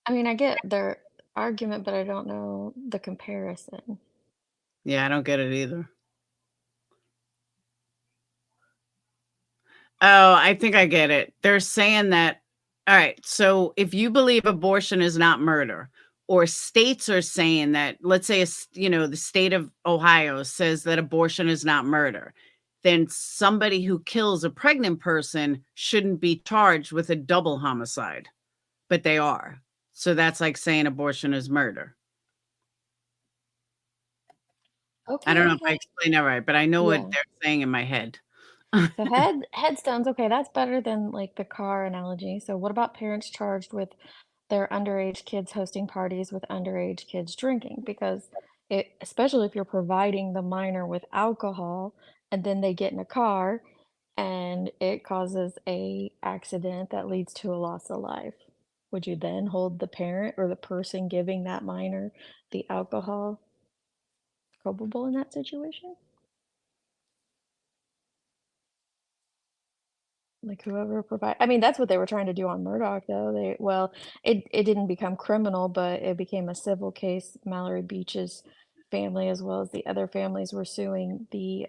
I mean, I get their argument, but I don't know the comparison. Yeah, I don't get it either. Oh, I think I get it. They're saying that, all right, so if you believe abortion is not murder, or states are saying that, let's say, the state of Ohio says that abortion is not murder, then somebody who kills a pregnant person shouldn't be charged with a double homicide, but they are. So that's like saying abortion is murder. I don't know Okay, if I explained that right, but I know what yeah. they're saying in my head. So headstones, okay, that's better than like the car analogy. So what about parents charged with their underage kids hosting parties with underage kids drinking? Because especially if you're providing the minor with alcohol and then they get in a car and it causes a accident that leads to a loss of life. Would you then hold the parent or the person giving that minor the alcohol culpable in that situation? Like whoever provide, I mean, that's what they were trying to do on Murdoch, though. It didn't become criminal, but it became a civil case. Mallory Beach's family, as well as the other families, were suing the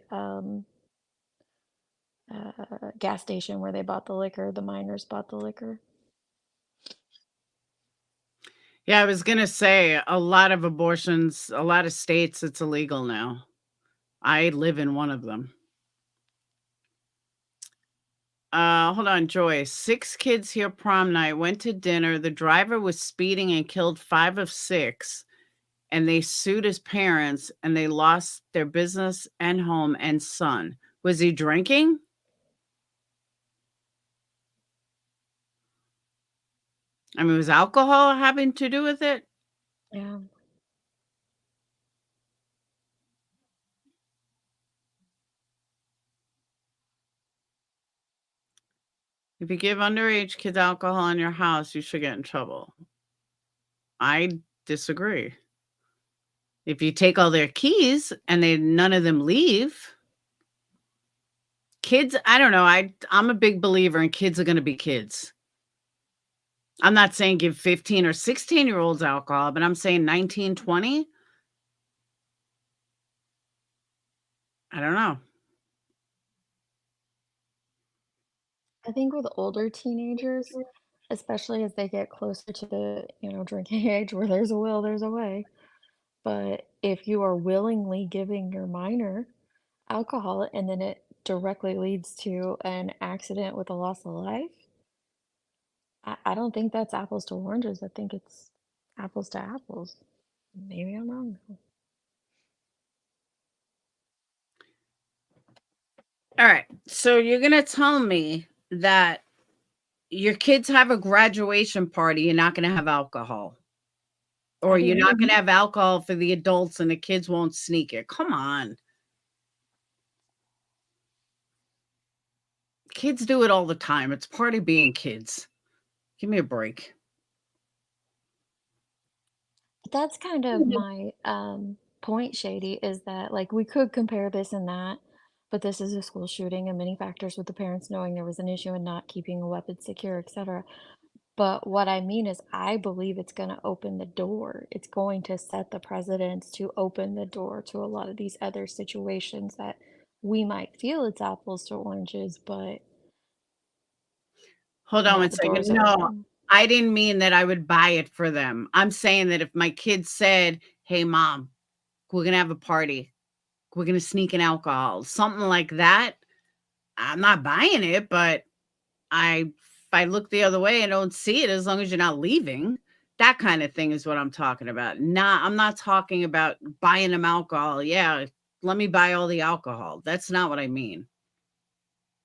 gas station where they bought the liquor. The miners bought the liquor. Yeah, I was gonna say a lot of abortions, a lot of states, it's illegal now. I live in one of them. Hold on, Joy. 6 kids here prom night, went to dinner. The driver was speeding and killed 5 of 6, and they sued his parents, and they lost their business and home and son. Was he drinking? I mean, was alcohol having to do with it? Yeah. If you give underage kids alcohol in your house, you should get in trouble. I disagree. If you take all their keys and none of them leave, kids, I don't know. I'm a big believer in kids are gonna be kids. I'm not saying give 15 or 16-year-olds alcohol, but I'm saying 19, 20. I don't know. I think with older teenagers, especially as they get closer to the, drinking age where there's a will, there's a way. But if you are willingly giving your minor alcohol and then it directly leads to an accident with a loss of life, I don't think that's apples to oranges. I think it's apples to apples. Maybe I'm wrong. All right. So you're gonna tell me that your kids have a graduation party, you're not gonna have alcohol. Or I you're do. not gonna have alcohol for the adults and the kids won't sneak it. Come on. Kids do it all the time. It's part of being kids. Give me a break. That's kind of my point, Shady, is that like we could compare this and that, but this is a school shooting and many factors with the parents knowing there was an issue and not keeping a weapon secure, etc. But what I mean is, I believe it's going to open the door. It's going to set the precedents to open the door to a lot of these other situations that we might feel it's apples to oranges, but Hold on now one the second. doors are No, open. I didn't mean that I would buy it for them. I'm saying that if my kids said, "Hey, mom, we're gonna have a party. We're gonna sneak in alcohol," something like that, I'm not buying it, but if I look the other way and don't see it, as long as you're not leaving, that kind of thing is what I'm talking about. I'm not talking about buying them alcohol. Yeah, let me buy all the alcohol. That's not what I mean.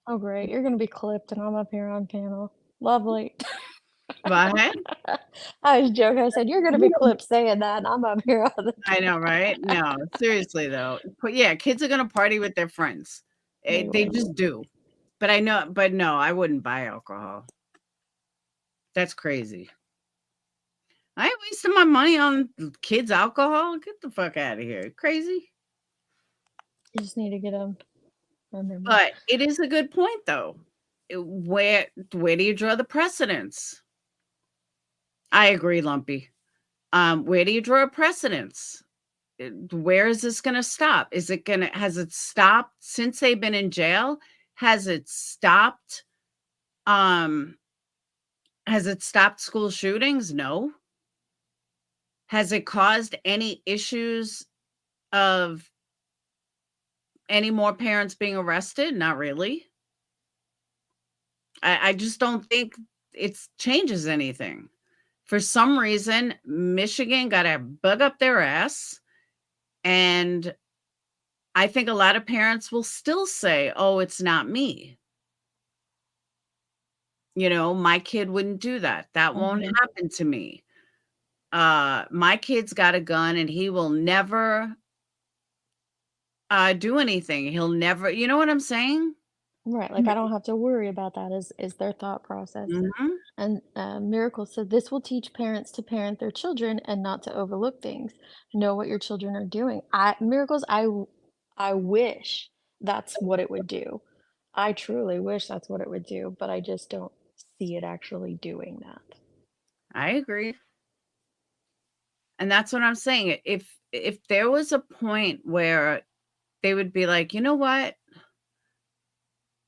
Oh, great. You're going to be clipped and I'm up here on panel. Lovely. But I was joking. I said, you're going to be clipped saying that, and I'm up here on the I know, right? No, seriously though. But yeah, kids are gonna party with their friends. They They will. just do. But no, I wouldn't buy alcohol. That's crazy. I ain't wasting my money on kids' alcohol. Get the fuck out of here. Crazy. You just need to get them. Remember. But it is a good point though. Where do you draw the precedence? I agree, Lumpy. Where do you draw a precedence? Where is this gonna stop? Has it stopped since they've been in jail? Has it stopped um has it stopped school shootings? No. Has it caused any issues of any more parents being arrested? Not really. I just don't think it changes anything. For some reason, Michigan got a bug up their ass, and I think a lot of parents will still say, "Oh, it's not me." My kid wouldn't do that. That won't Mhm. happen to me. My kid's got a gun and he will never do anything. He'll never, you know what I'm saying? Right, like, I don't have to worry about that is their thought process. Mhm. And, Miracle said, "This will teach parents to parent their children and not to overlook things. Know what your children are doing." I wish that's what it would do. I truly wish that's what it would do, but I just don't see it actually doing that. I agree. And that's what I'm saying. If there was a point where they would be like, "You know what?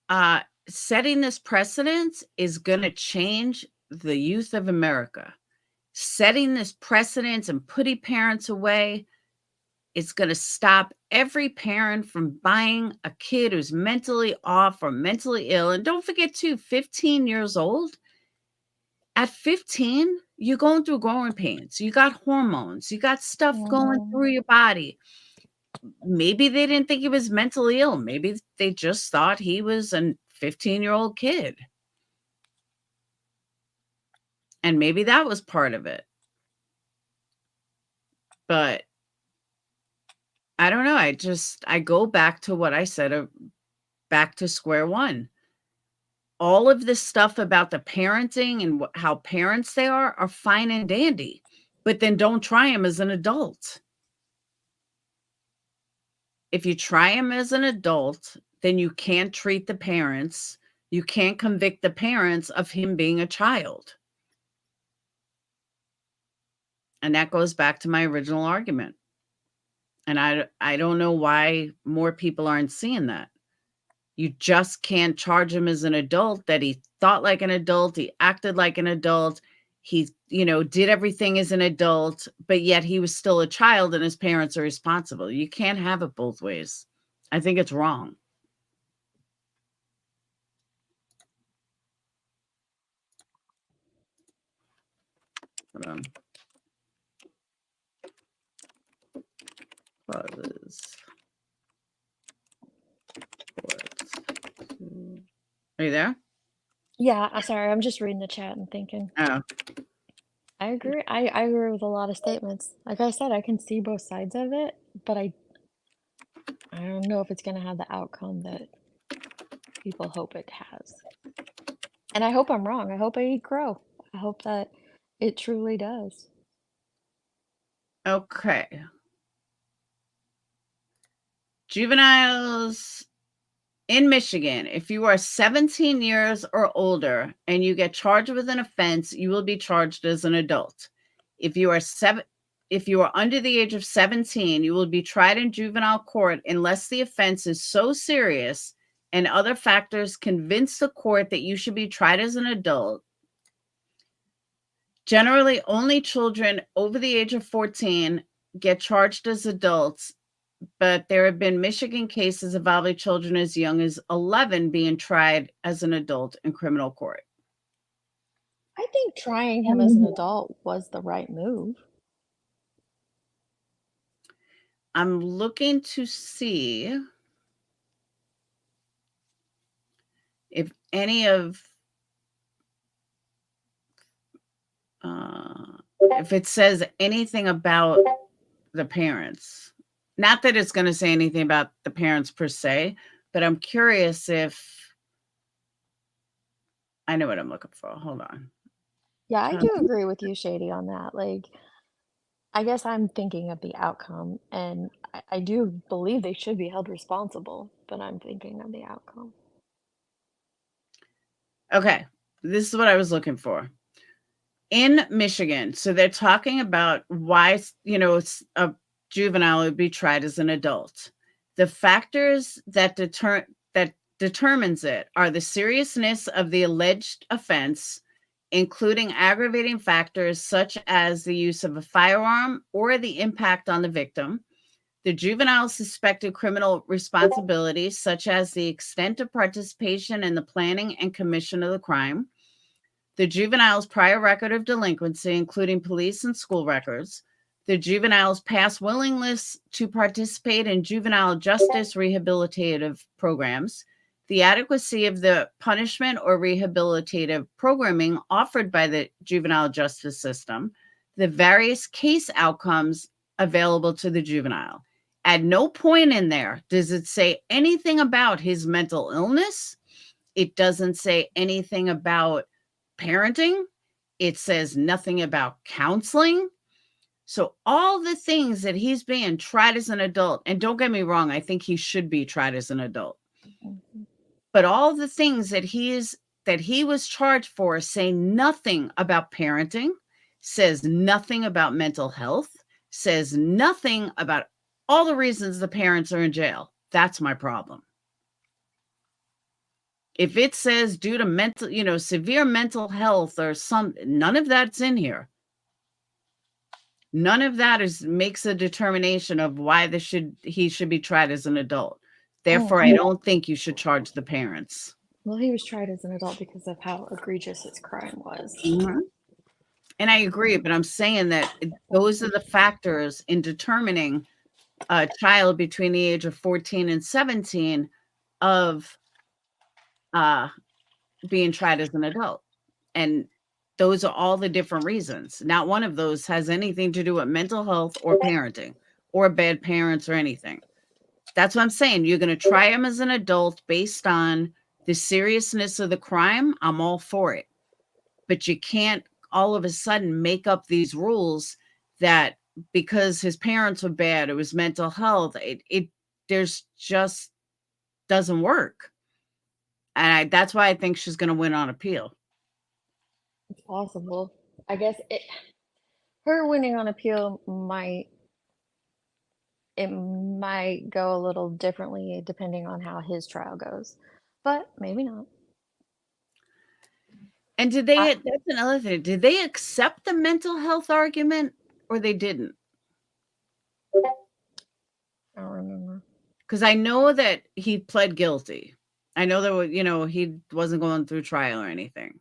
Uh Setting this precedence is going to change the youth of America. Setting this precedence and putting parents away, It's going to stop every parent from buying a kid who's mentally off or mentally ill. And don't forget, too, 15 years old. At 15, you're going through growing pains. You got hormones. You got stuff going through your body. Maybe they didn't think he was mentally ill. Maybe they just thought he was a 15-year-old kid. And maybe that was part of it. But I don't know. I go back to what I said, back to square one. All of this stuff about the parenting and how parents they are fine and dandy, but then don't try them as an adult. If you try them as an adult, then you can't treat the parents. You can't convict the parents of him being a child. And that goes back to my original argument. And I don't know why more people aren't seeing that. You just can't charge him as an adult, that he thought like an adult, he acted like an adult, he, did everything as an adult, but yet he was still a child and his parents are responsible. You can't have it both ways. I think it's wrong. Clauses. Are you there? Yeah, sorry, I'm just reading the chat and thinking. Oh. I agree. I agree with a lot of statements. Like I said, I can see both sides of it, but I don't know if it's going to have the outcome that people hope it has. And I hope I'm wrong. I hope I eat crow. I hope that it truly does. Okay. Juveniles in Michigan, if you are 17 years or older and you get charged with an offense, you will be charged as an adult. If you are under the age of 17, you will be tried in juvenile court unless the offense is so serious and other factors convince the court that you should be tried as an adult. Generally, only children over the age of 14 get charged as adults, but there have been Michigan cases involving children as young as 11 being tried as an adult in criminal court. I think trying him as an adult was the right move. I'm looking to see if any of, if it says anything about the parents. Not that it's going to say anything about the parents per se, but I'm curious if, I know what I'm looking for. Hold on. Yeah, I do agree with you, Shady, on that. Like, I guess I'm thinking of the outcome, and I do believe they should be held responsible, but I'm thinking of the outcome. Okay, this is what I was looking for. In Michigan, so they're talking about why, a juvenile would be tried as an adult. The factors that determines it are the seriousness of the alleged offense, including aggravating factors such as the use of a firearm or the impact on the victim, the juvenile's suspected criminal responsibility, such as the extent of participation in the planning and commission of the crime, the juvenile's prior record of delinquency, including police and school records, the juvenile's past willingness to participate in juvenile justice rehabilitative programs, the adequacy of the punishment or rehabilitative programming offered by the juvenile justice system, the various case outcomes available to the juvenile. At no point in there does it say anything about his mental illness. It doesn't say anything about parenting. It says nothing about counseling. So all the things that he's being tried as an adult, and don't get me wrong, I think he should be tried as an adult. But all the things that he was charged for say nothing about parenting, says nothing about mental health, says nothing about all the reasons the parents are in jail. That's my problem. If it says due to mental, severe mental health or none of that's in here. None of that makes a determination of why he should be tried as an adult. Therefore, I don't think you should charge the parents. Well, he was tried as an adult because of how egregious his crime was. And I agree, but I'm saying that those are the factors in determining a child between the age of 14 and 17 of being tried as an adult. And those are all the different reasons. Not one of those has anything to do with mental health or parenting or bad parents or anything. That's what I'm saying. You're going to try him as an adult based on the seriousness of the crime. I'm all for it. But you can't all of a sudden make up these rules that because his parents were bad, it was mental health. There's just doesn't work. And that's why I think she's going to win on appeal. It's possible. I guess her winning on appeal might go a little differently depending on how his trial goes, but maybe not. And that's another thing. Did they accept the mental health argument or they didn't? I don't remember. Because I know that he pled guilty. I know that, he wasn't going through trial or anything.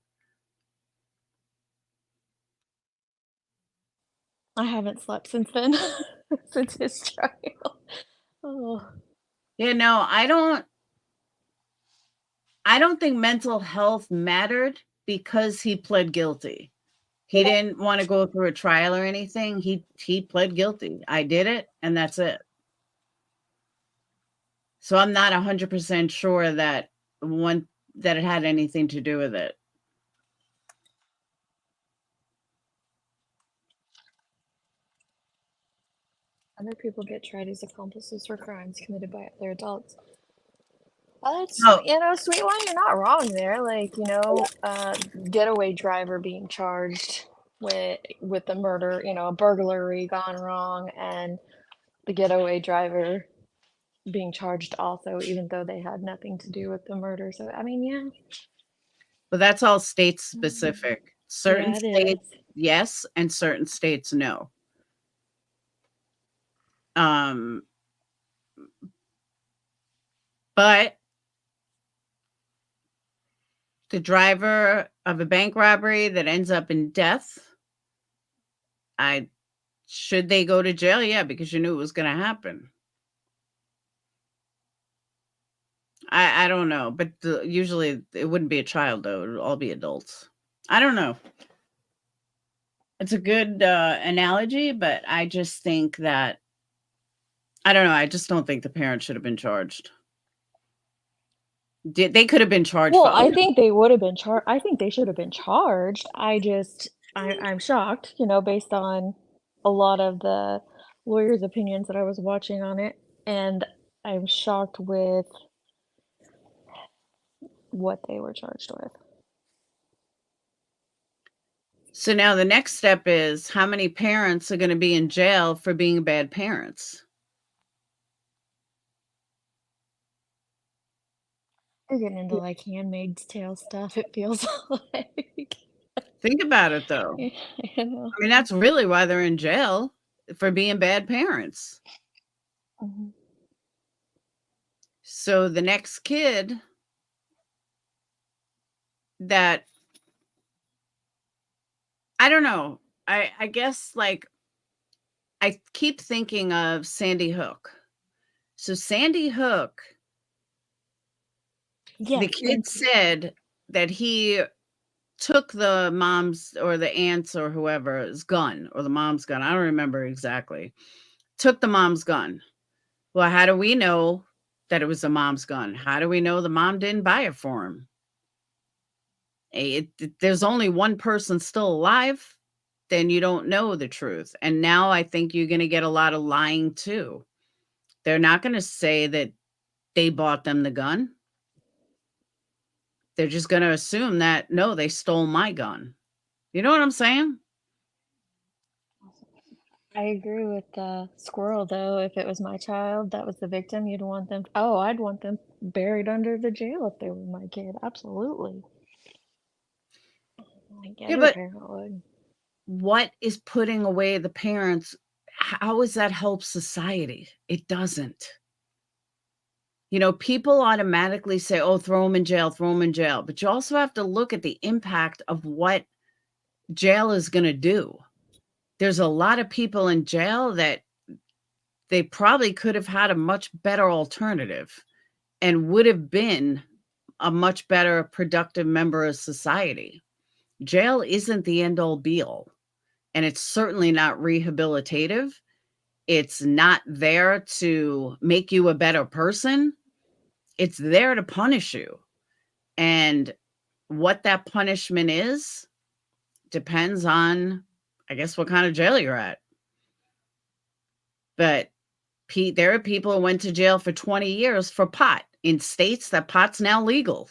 I haven't slept since then, since his trial. Oh. Yeah, no, I don't think mental health mattered because he pled guilty. He didn't want to go through a trial or anything. He pled guilty. I did it, and that's it. So I'm not 100% sure that it had anything to do with it. Other people get tried as accomplices for crimes committed by other adults. Sweet one, you're not wrong there. Like, getaway driver being charged with the murder, a burglary gone wrong, and the getaway driver being charged also, even though they had nothing to do with the murder. So, I mean, yeah. But that's all state specific. Certain states, yes, and certain states, no. But the driver of a bank robbery that ends up in death, should they go to jail? Yeah, because you knew it was going to happen. I don't know, but usually it wouldn't be a child, though. It would all be adults. I don't know. It's a good analogy, but I just think that, I don't know. I just don't think the parents should have been charged. They could have been charged. Well, I think they would have been charged. I think they should have been charged. I'm shocked, based on a lot of the lawyers' opinions that I was watching on it, and I'm shocked with what they were charged with. So now the next step is how many parents are going to be in jail for being bad parents? You're getting into like Handmaid's Tale stuff, it feels like. Think about it, though. I mean, that's really why they're in jail, for being bad parents. Mm-hmm. So the next kid that, I don't know, I guess, like, I keep thinking of Sandy Hook. So Sandy Hook, the kid said that he took the mom's or the aunt's or whoever's gun, or the mom's gun. I don't remember exactly. Took the mom's gun. Well, how do we know that it was the mom's gun? How do we know the mom didn't buy it for him? There's only one person still alive, then you don't know the truth. And now I think you're going to get a lot of lying too. They're not going to say that they bought them the gun. They're just going to assume that, no, they stole my gun. You know what I'm saying? I agree with Squirrel, though. If it was my child that was the victim, I'd want them buried under the jail if they were my kid. Absolutely. Like every parent would. what is putting away the parents? How does that help society? It doesn't. You know, people automatically say, oh, throw them in jail, throw them in jail. But you also have to look at the impact of what jail is going to do. There's a lot of people in jail that they probably could have had a much better alternative and would have been a much better productive member of society. Jail isn't the end all be all, and it's certainly not rehabilitative. It's not there to make you a better person. It's there to punish you. And what that punishment is depends on, I guess, what kind of jail you're at. But there are people who went to jail for 20 years for pot in states that pot's now legal.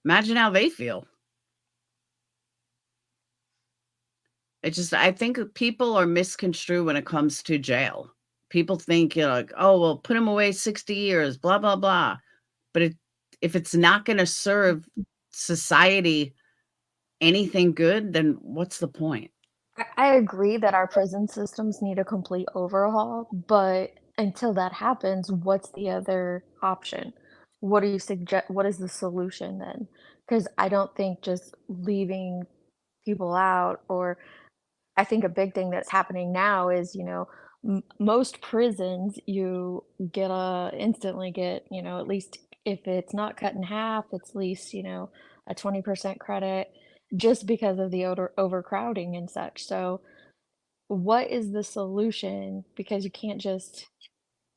Imagine how they feel. I think people are misconstrued when it comes to jail. People think, you know, like, oh, well, put them away 60 years, blah, blah, blah. But if it's not going to serve society anything good, then what's the point? I agree that our prison systems need a complete overhaul, but until that happens, what's the other option? What do you suggest? What is the solution then? Because I don't think just leaving people out, or I think a big thing that's happening now is, most prisons you get instantly get, at least if it's not cut in half, it's at least, a 20% credit just because of the overcrowding and such. So what is the solution? Because you can't just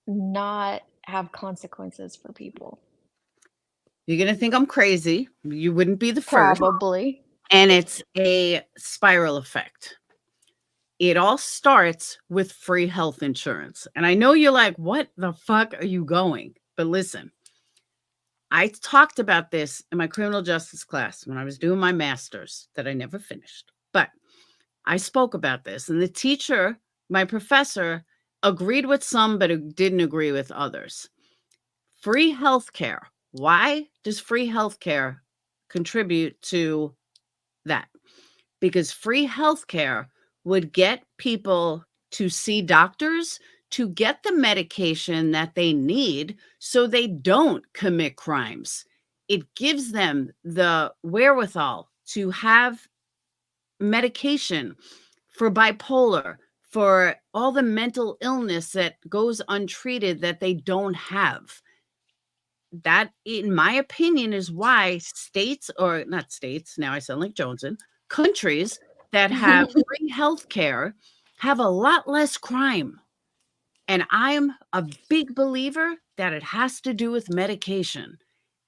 not have consequences for people. You're going to think I'm crazy. You wouldn't be the first. Probably. And it's a spiral effect. It all starts with free health insurance. And I know you're like, what the fuck are you going? But listen, I talked about this in my criminal justice class when I was doing my master's that I never finished. But I spoke about this, and the teacher, my professor, agreed with some, but didn't agree with others. Free healthcare. Why does free healthcare contribute to that? Because free healthcare would get people to see doctors to get the medication that they need so they don't commit crimes. It gives them the wherewithal to have medication for bipolar, for all the mental illness that goes untreated that they don't have. That, in my opinion, is why states, or not states, now I sound like Joneson, countries that have free healthcare have a lot less crime. And I'm a big believer that it has to do with medication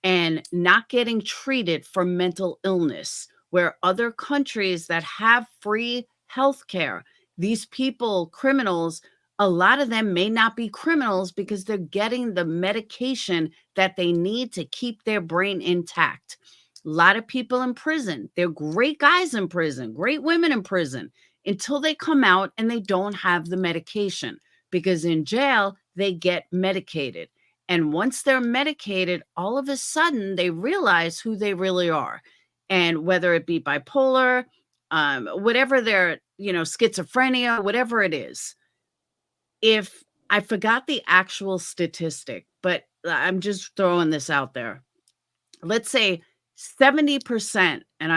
and not getting treated for mental illness, where other countries that have free healthcare, these people, criminals, a lot of them may not be criminals because they're getting the medication that they need to keep their brain intact. A lot of people in prison, they're great guys in prison, great women in prison, until they come out and they don't have the medication, because in jail, they get medicated. And once they're medicated, all of a sudden they realize who they really are. And whether it be bipolar, whatever their, schizophrenia, whatever it is. If I forgot the actual statistic, but I'm just throwing this out there. Let's say 70%, and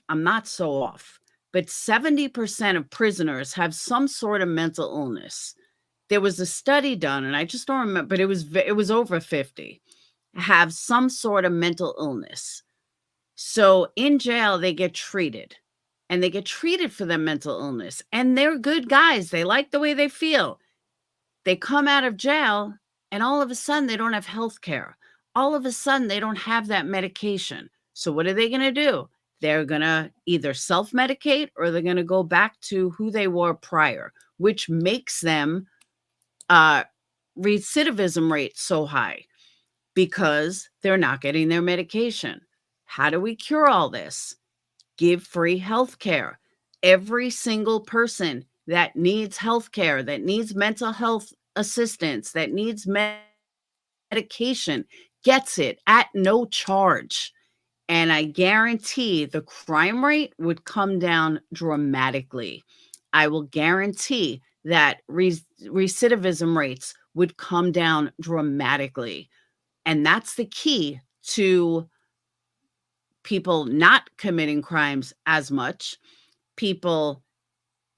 I'm not so off, but 70% of prisoners have some sort of mental illness. There was a study done, and I just don't remember, but it was over 50 have some sort of mental illness. So in jail, they get treated, and they get treated for their mental illness, and they're good guys. They like the way they feel. They come out of jail, and all of a sudden they don't have health care. All of a sudden they don't have that medication. So what are they going to do? They're going to either self-medicate or they're going to go back to who they were prior, which makes them recidivism rate so high because they're not getting their medication. How do we cure all this? Give free health care. Every single person that needs health care, that needs mental health assistance, that needs medication, gets it at no charge. and I guarantee the crime rate would come down dramatically. I will guarantee that recidivism rates would come down dramatically. And that's the key to people not committing crimes as much, people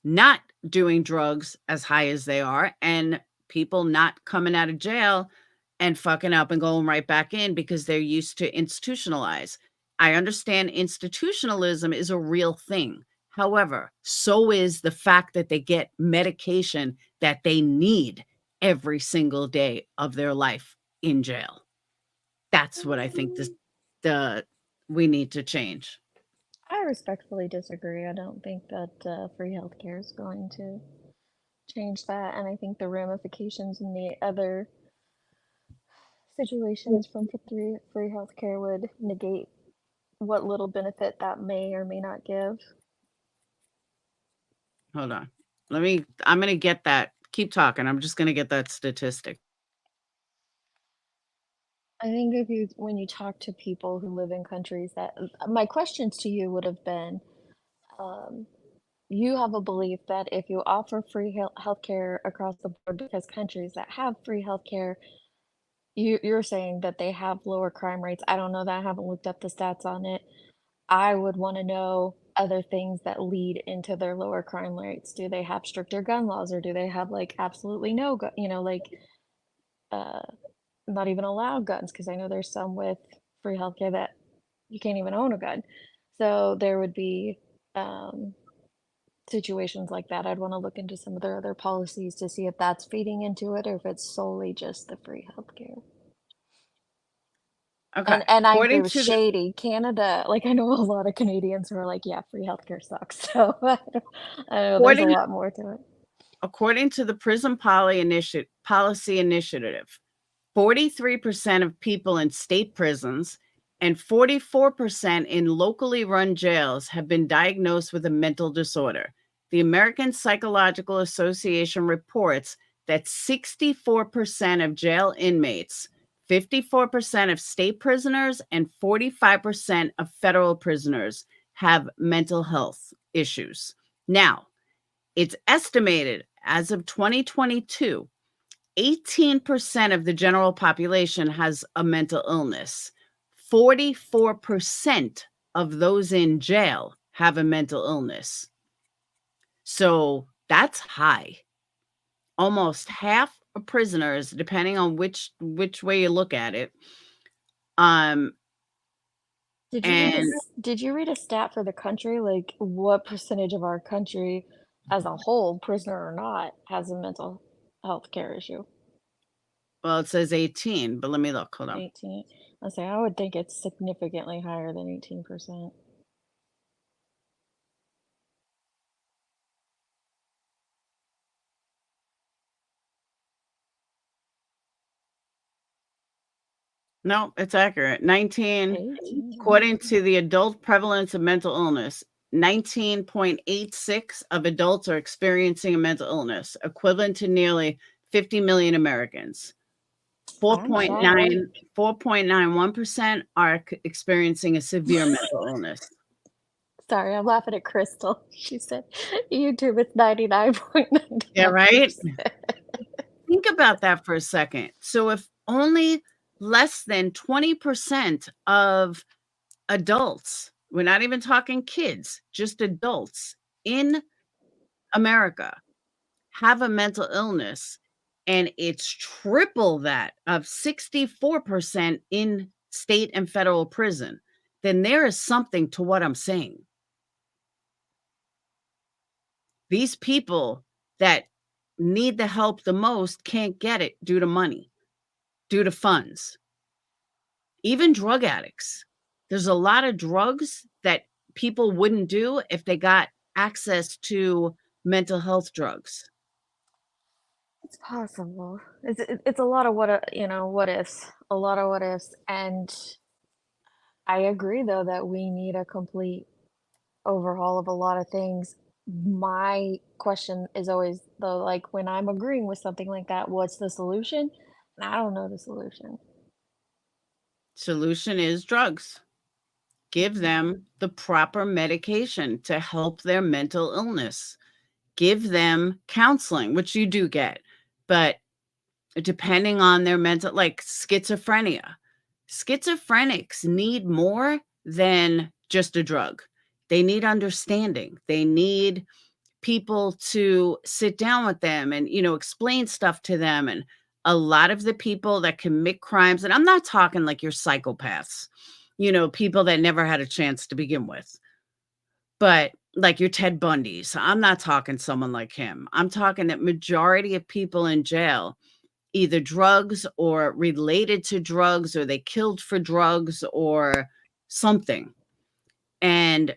not doing drugs as high as they are, and people not coming out of jail and fucking up and going right back in because they're used to institutionalize. I understand institutionalism is a real thing. However, so is the fact that they get medication that they need every single day of their life in jail. That's what I think the we need to change. I respectfully disagree. I don't think that free healthcare is going to change that, and I think the ramifications in the other situations from free healthcare would negate what little benefit that may or may not give. Hold on. I'm gonna get that. Keep talking. I'm just gonna get that statistic. I think if you when you talk to people who live in countries that my questions to you would have been, um, you have a belief that if you offer free healthcare across the board, because countries that have free healthcare, you're saying that they have lower crime rates. I don't know that. I haven't looked up the stats on it. I would want to know other things that lead into their lower crime rates. Do they have stricter gun laws, or do they have like absolutely no gun, like uh not even allow guns? Because I know there's some with free healthcare that you can't even own a gun. So there would be situations like that. I'd want to look into some of their other policies to see if that's feeding into it or if it's solely just the free healthcare. Okay. And I agree According with to the Shady. Canada, like I know a lot of Canadians who are like, yeah, free healthcare sucks. So I know there's a according lot more to it. according to the Prison Policy Initiative, 43% of people in state prisons and 44% in locally run jails have been diagnosed with a mental disorder. The American Psychological Association reports that 64% of jail inmates, 54% of state prisoners, and 45% of federal prisoners have mental health issues. Now, it's estimated as of 2022 18% of the general population has a mental illness. 44% of those in jail have a mental illness. So that's high. Almost half of prisoners, depending on which way you look at it. Did you read a And did you read a stat for the country? Like what percentage of our country as a whole, prisoner or not, has a mental health care issue? well, it says 18, but let me look. Hold on. 18. I say I would think it's significantly higher than 18%. No, it's accurate. 19, 18. according to the adult prevalence of mental illness, 19.86 of adults are experiencing a mental illness, equivalent to nearly 50 million Americans. I'm shocked. 4.91% are experiencing a severe mental illness. Sorry, I'm laughing at Crystal. She said YouTube is Yeah, 99.99%. right? Think about that for a second. So if only less than 20% of adults, we're not even talking kids, just adults in America have a mental illness, and it's triple that of 64% in state and federal prison, then there is something to what I'm saying. These people that need the help the most can't get it due to money, due to funds. Even drug addicts. There's a lot of drugs that people wouldn't do if they got access to mental health drugs. It's possible. It's a lot of what ifs, a lot of what ifs, and I agree though that we need a complete overhaul of a lot of things. My question is always though, like when I'm agreeing with something like that, what's the solution? And I don't know the solution. Solution is drugs. Give them the proper medication to help their mental illness. Give them counseling, which you do get, but depending on their mental, like schizophrenia. Schizophrenics need more than just a drug. They need understanding. They need people to sit down with them and, explain stuff to them. And a lot of the people that commit crimes, and I'm not talking like you're psychopaths, people that never had a chance to begin with, but like your Ted Bundys. I'm not talking someone like him. I'm talking that majority of people in jail, either drugs or related to drugs, or they killed for drugs or something. And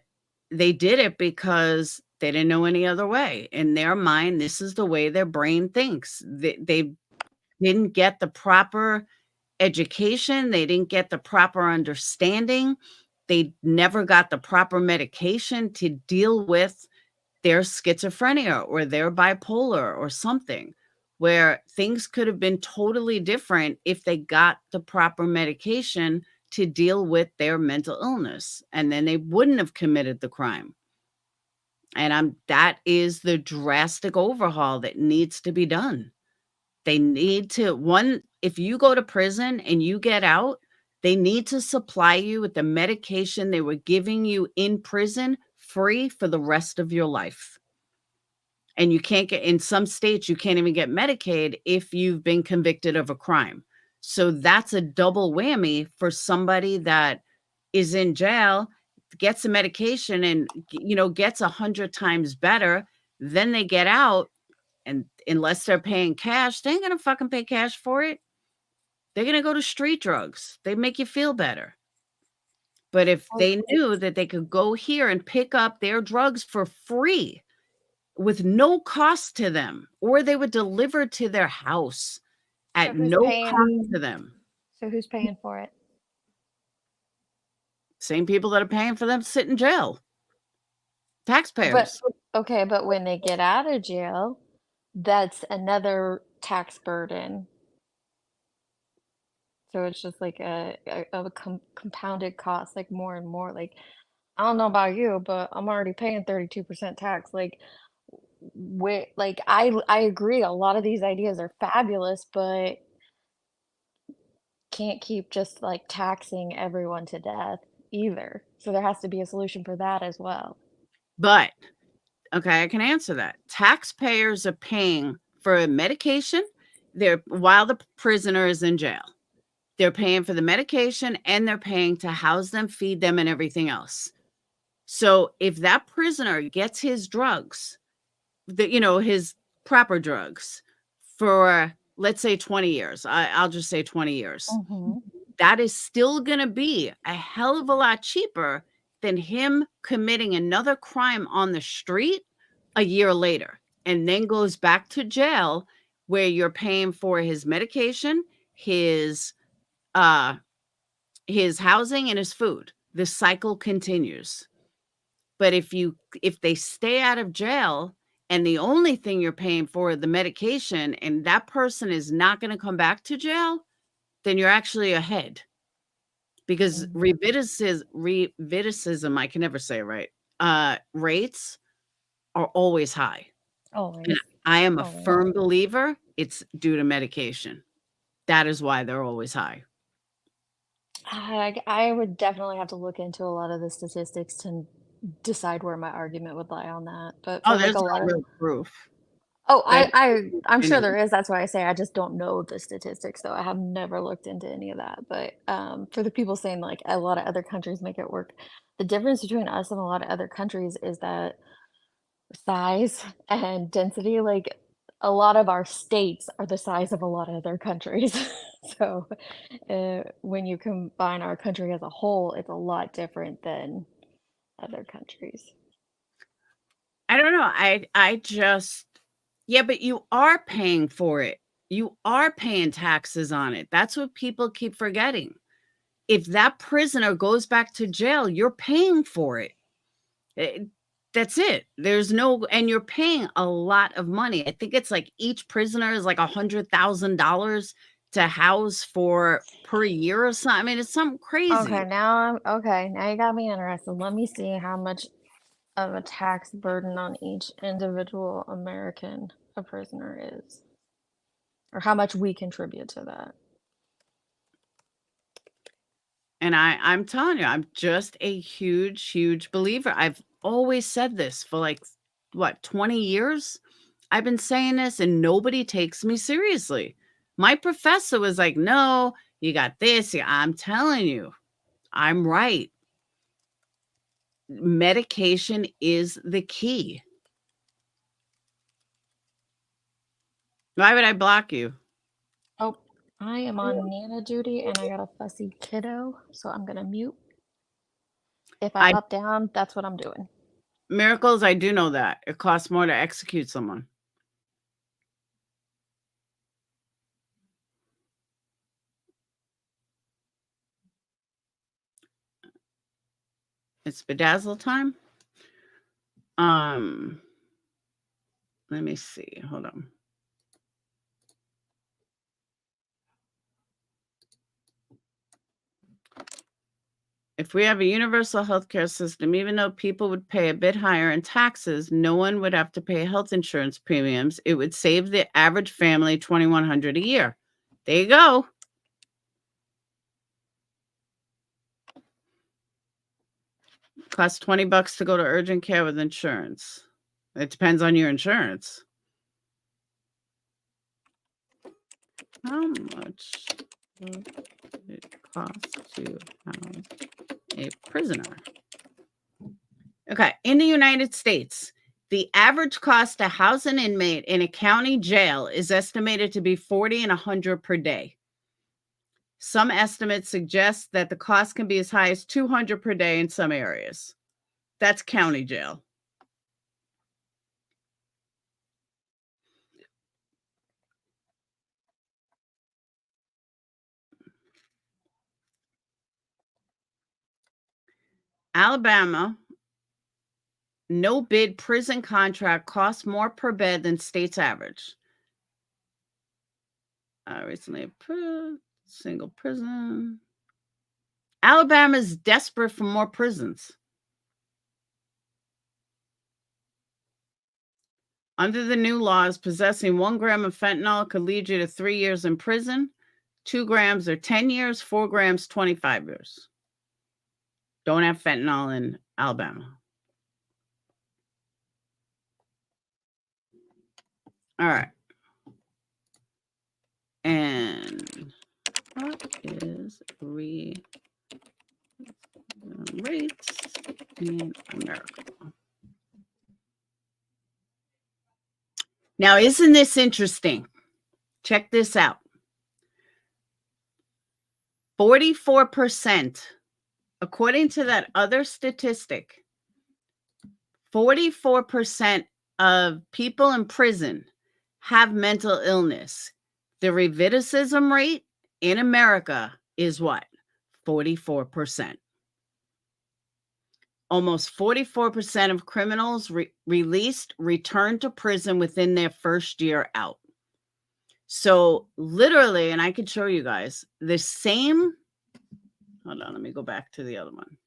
they did it because they didn't know any other way. In their mind, this is the way their brain thinks. They didn't get the proper education. They didn't get the proper understanding. They never got the proper medication to deal with their schizophrenia or their bipolar or something, where things could have been totally different if they got the proper medication to deal with their mental illness, and then they wouldn't have committed the crime. And that is the drastic overhaul that needs to be done. They need to, if you go to prison and you get out, they need to supply you with the medication they were giving you in prison free for the rest of your life. And you can't get, in some states, you can't even get Medicaid if you've been convicted of a crime. So that's a double whammy for somebody that is in jail, gets a medication and, gets 100 times better. Then they get out, and unless they're paying cash, they ain't gonna fucking pay cash for it. They're gonna go to street drugs. They make you feel better. But if they knew that they could go here and pick up their drugs for free with no cost to them, or they were delivered to their house at no cost to them. So who's paying for it? Same people that are paying for them to sit in jail. But Taxpayers. okay, but when they get out of jail, that's another tax burden. So it's just like a compounded cost, like more and more. Like, I don't know about you, but I'm already paying 32% tax. Like, like I agree, a lot of these ideas are fabulous, but can't keep just like taxing everyone to death either. So there has to be a solution for that as well. But, okay, I can answer that. Taxpayers are paying for medication while the prisoner is in jail. They're paying for the medication, and they're paying to house them, feed them, and everything else. So if that prisoner gets his drugs, his proper drugs for, let's say, 20 years, I'll just say 20 years, that is still going to be a hell of a lot cheaper than him committing another crime on the street a year later, and then goes back to jail where you're paying for his medication, his housing, and his food. The cycle continues. But if they stay out of jail and the only thing you're paying for is the medication, and that person is not going to come back to jail, then you're actually ahead. Because recidivism, I can never say it right, rates are always high. Always. And I am a firm believer it's due to medication. That is why they're always high. I would definitely have to look into a lot of the statistics to decide where my argument would lie on that. But for like There's a lot no of real proof. I'm sure there is. That's why I say I just don't know the statistics, though. I have never looked into any of that. But for the people saying like a lot of other countries make it work, the difference between us and a lot of other countries is that size and density. Like a lot of our states are the size of a lot of other countries. So when you combine our country as a whole, it's a lot different than other countries. I don't know. I just, yeah, but you are paying for it. You are paying taxes on it. That's what people keep forgetting. If that prisoner goes back to jail, you're paying for it. That's it. And you're paying a lot of money. I think it's like each prisoner is like $100,000 to house for per year or something. I mean, it's something crazy. Okay, now you got me interested. Let me see how much of a tax burden on each individual American a prisoner is, or how much we contribute to that. And I'm telling you, I'm just a huge, huge believer. I've always said this for like, what, 20 years? I've been saying this and nobody takes me seriously. My professor was like, no, you got this. Yeah, I'm telling you, I'm right. Medication is the key. Why would I block you? Oh, I am on Nana duty and I got a fussy kiddo, so I'm gonna mute. If I pop down, that's what I'm doing. Miracles, I do know that. It costs more to execute someone. It's bedazzle time. Let me see. Hold on. If we have a universal healthcare system, even though people would pay a bit higher in taxes, no one would have to pay health insurance premiums. It would save the average family $2,100 a year. There you go. Costs $20 to go to urgent care with insurance. It depends on your insurance. How much does it cost to house a prisoner? Okay, in the United States, the average cost to house an inmate in a county jail is estimated to be $40 and $100 per day. Some estimates suggest that the cost can be as high as $200 per day in some areas. That's county jail. Alabama, no bid prison contract costs more per bed than state's average. Recently approved single prison. Alabama is desperate for more prisons. Under the new laws, possessing 1 gram of fentanyl could lead you to 3 years in prison. 2 grams or 10 years, 4 grams, 25 years. Don't have fentanyl in Alabama. All right. And what is rates in America? Now, isn't this interesting? Check this out. 44%, according to that other statistic, 44% of people in prison have mental illness. The recidivism rate in America is what? 44%. Almost 44% of criminals released return to prison within their first year out. So literally, and I could show you guys the same. Hold on, let me go back to the other one.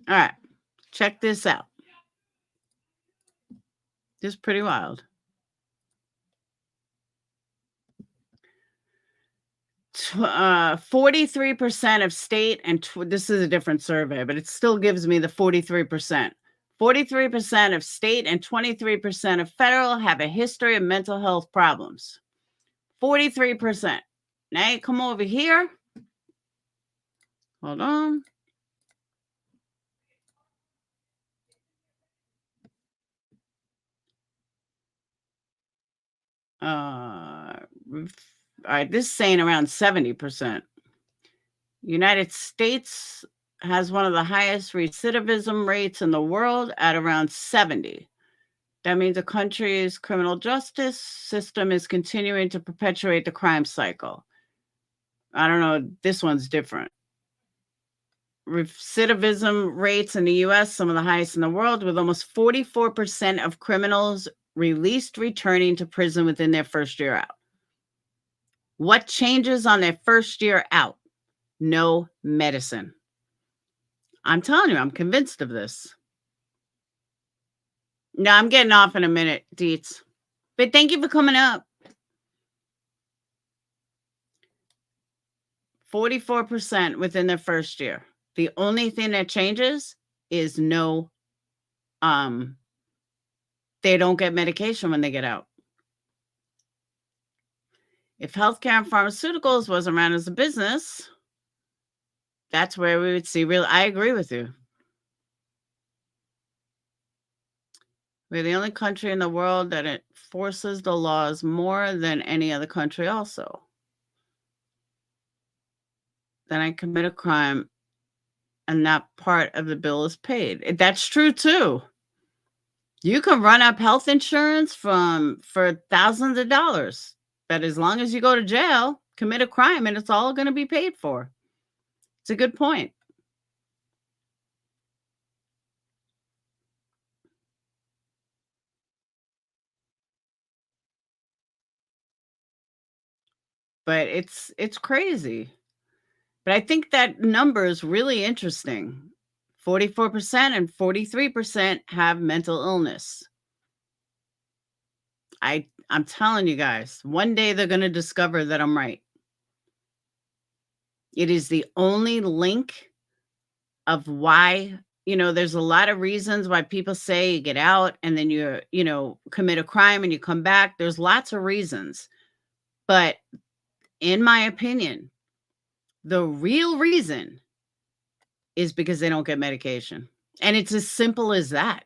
All right, check this out. This is pretty wild. 43% of state and this is a different survey, but it still gives me the 43%. 43% of state and 23% of federal have a history of mental health problems. 43%. Now you come over here. Hold on. All right, this is saying around 70%. United States has one of the highest recidivism rates in the world at around 70. That means the country's criminal justice system is continuing to perpetuate the crime cycle. I don't know. This one's different. Recidivism rates in the US, some of the highest in the world, with almost 44% of criminals released returning to prison within their first year out. What changes on their first year out? No medicine. I'm telling you, I'm convinced of this. No, I'm getting off in a minute, Deets. But thank you for coming up. 44% within their first year. The only thing that changes is they don't get medication when they get out. If healthcare and pharmaceuticals was around as a business, that's where we would see real. I agree with you. We're the only country in the world that enforces the laws more than any other country also. Then I commit a crime and that part of the bill is paid. That's true too. You can run up health insurance for thousands of dollars, but as long as you go to jail, commit a crime, and it's all going to be paid for. It's a good point. But it's crazy. But I think that number is really interesting. 44% and 43% have mental illness. I'm telling you guys, one day they're going to discover that I'm right. It is the only link of why, there's a lot of reasons why people say you get out and then you commit a crime and you come back. There's lots of reasons. But in my opinion, the real reason is because they don't get medication. And it's as simple as that.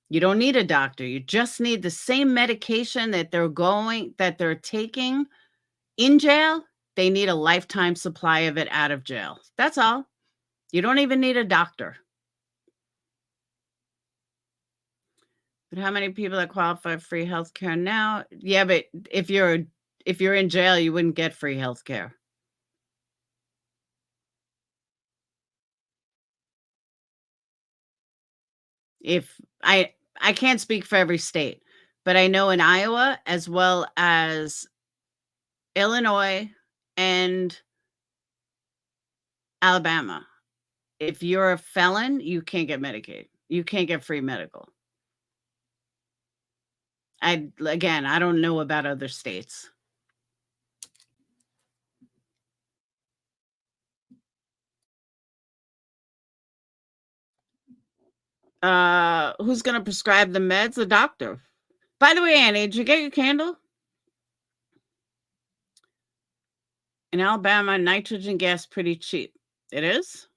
You don't need a doctor. You just need the same medication that they're taking in jail. They need a lifetime supply of it out of jail. That's all. You don't even need a doctor. But how many people that qualify for free healthcare now? Yeah, but if you're in jail, you wouldn't get free healthcare. If I can't speak for every state, but I know in Iowa as well as Illinois and Alabama, if you're a felon, you can't get Medicaid. You can't get free medical. I don't know about other states. Who's gonna prescribe the meds? The doctor. By the way, Annie, did you get your candle? In Alabama, nitrogen gas pretty cheap. It is?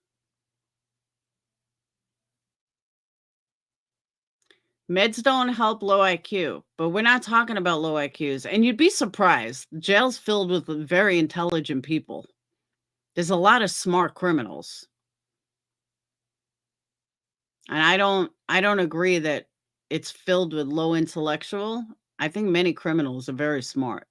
Meds don't help low IQ, but we're not talking about low IQs. And you'd be surprised. Jail's filled with very intelligent people. There's a lot of smart criminals. And I don't agree that it's filled with low intellectual. I think many criminals are very smart.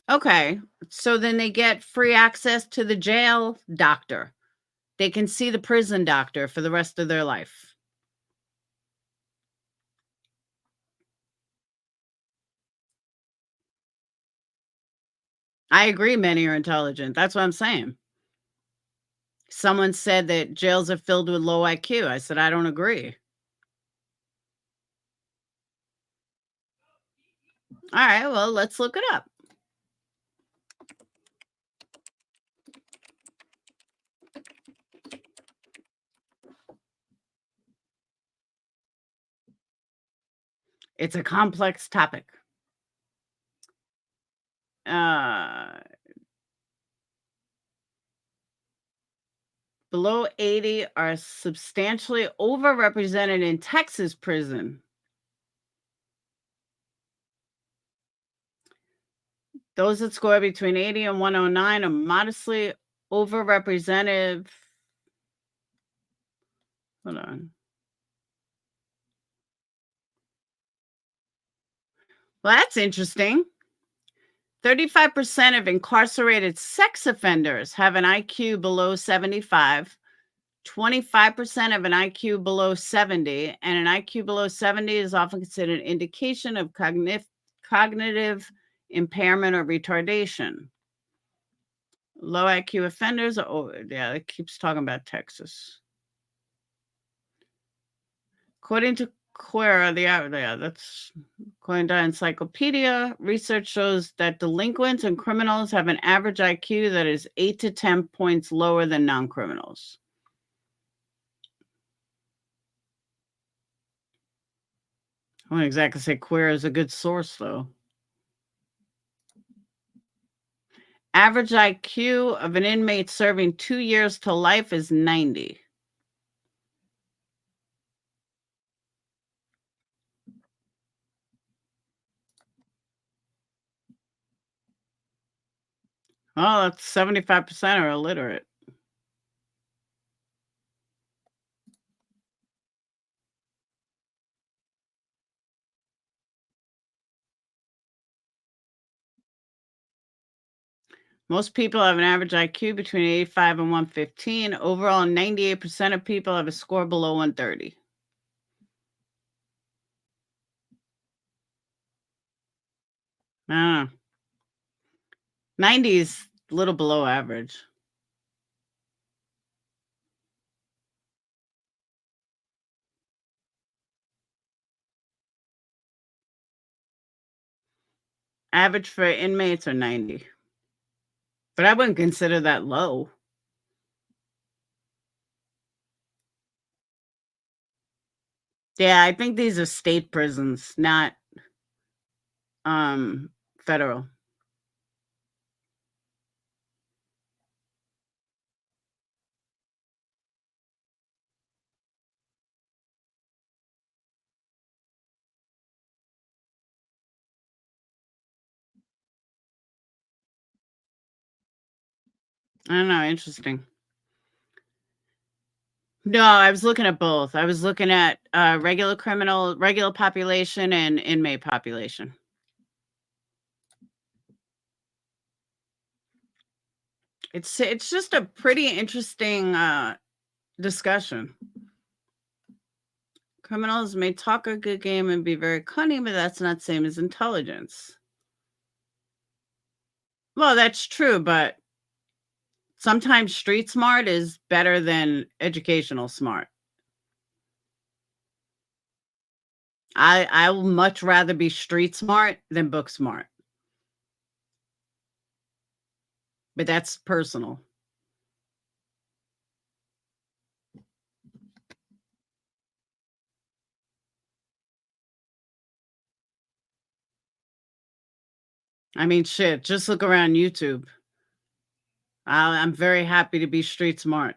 Okay. So then they get free access to the jail doctor. They can see the prison doctor for the rest of their life. I agree many are intelligent. That's what I'm saying. Someone said that jails are filled with low IQ. I said, I don't agree. All right, well, let's look it up. It's a complex topic. Below 80 are substantially overrepresented in Texas prison. Those that score between 80 and 109 are modestly overrepresented. Hold on. Well, that's interesting. 35% of incarcerated sex offenders have an IQ below 75. 25% of an IQ below 70, and an IQ below 70 is often considered an indication of cognitive impairment or retardation. Low IQ offenders yeah, it keeps talking about Texas. According to Quora, that's according to Encyclopedia, research shows that delinquents and criminals have an average IQ that is 8 to 10 points lower than non-criminals. I wouldn't exactly say Quora is a good source, though. Average IQ of an inmate serving 2 years to life is 90. Oh, that's 75% are illiterate. Most people have an average IQ between 85 and 115. Overall, 98% of people have a score below 130. Ah, 90 is a little below average. Average for inmates are 90. But I wouldn't consider that low. Yeah, I think these are state prisons, not federal. I don't know, interesting. No, I was looking at both. I was looking at regular population and inmate population. It's just a pretty interesting discussion. Criminals may talk a good game and be very cunning, but that's not the same as intelligence. Well, that's true, but sometimes street smart is better than educational smart. I will much rather be street smart than book smart. But that's personal. I mean, shit, just look around YouTube. I'm very happy to be street smart.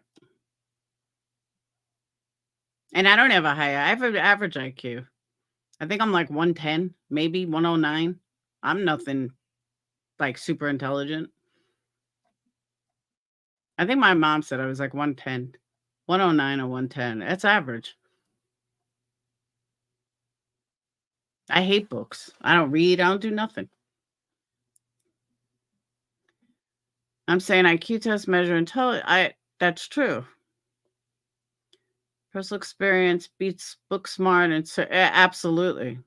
And I don't have a high, I have an average IQ. I think I'm like 110, maybe 109. I'm nothing like super intelligent. I think my mom said I was like 110, 109 or 110. That's average. I hate books. I don't read. I don't do nothing. I'm saying IQ test measure intelligence. That's true. Personal experience beats book smart, and so absolutely.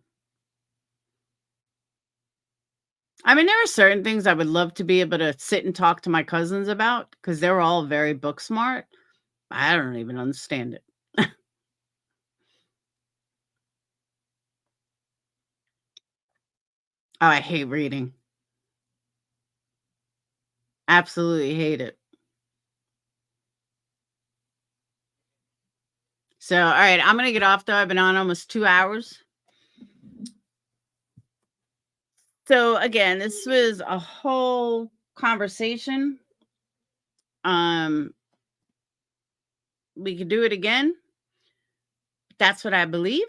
I mean, there are certain things I would love to be able to sit and talk to my cousins about because they're all very book smart. I don't even understand it. Oh, I hate reading. Absolutely hate it. So, all right, I'm gonna get off though. I've been on almost 2 hours. So again, this was a whole conversation. We could do it again. That's what I believe.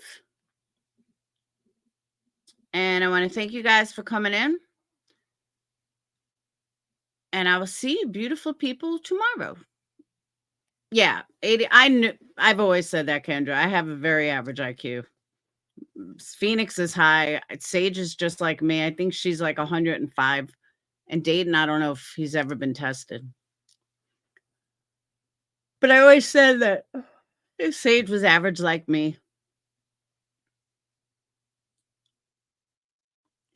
And I want to thank you guys for coming in. And I will see you beautiful people tomorrow. Yeah, 80. I've always said that, Kendra. I have a very average IQ. Phoenix is high. Sage is just like me. I think she's like 105. And Dayton, I don't know if he's ever been tested. But I always said that Sage was average like me.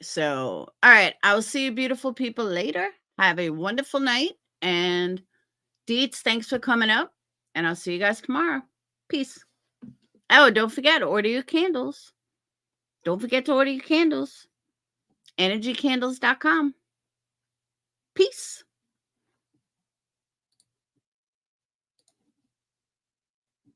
So, all right. I will see you beautiful people later. Have a wonderful night. And Deets, thanks for coming up. And I'll see you guys tomorrow. Peace. Oh, don't forget, order your candles. Don't forget to order your candles. EnergyCandles.com. Peace.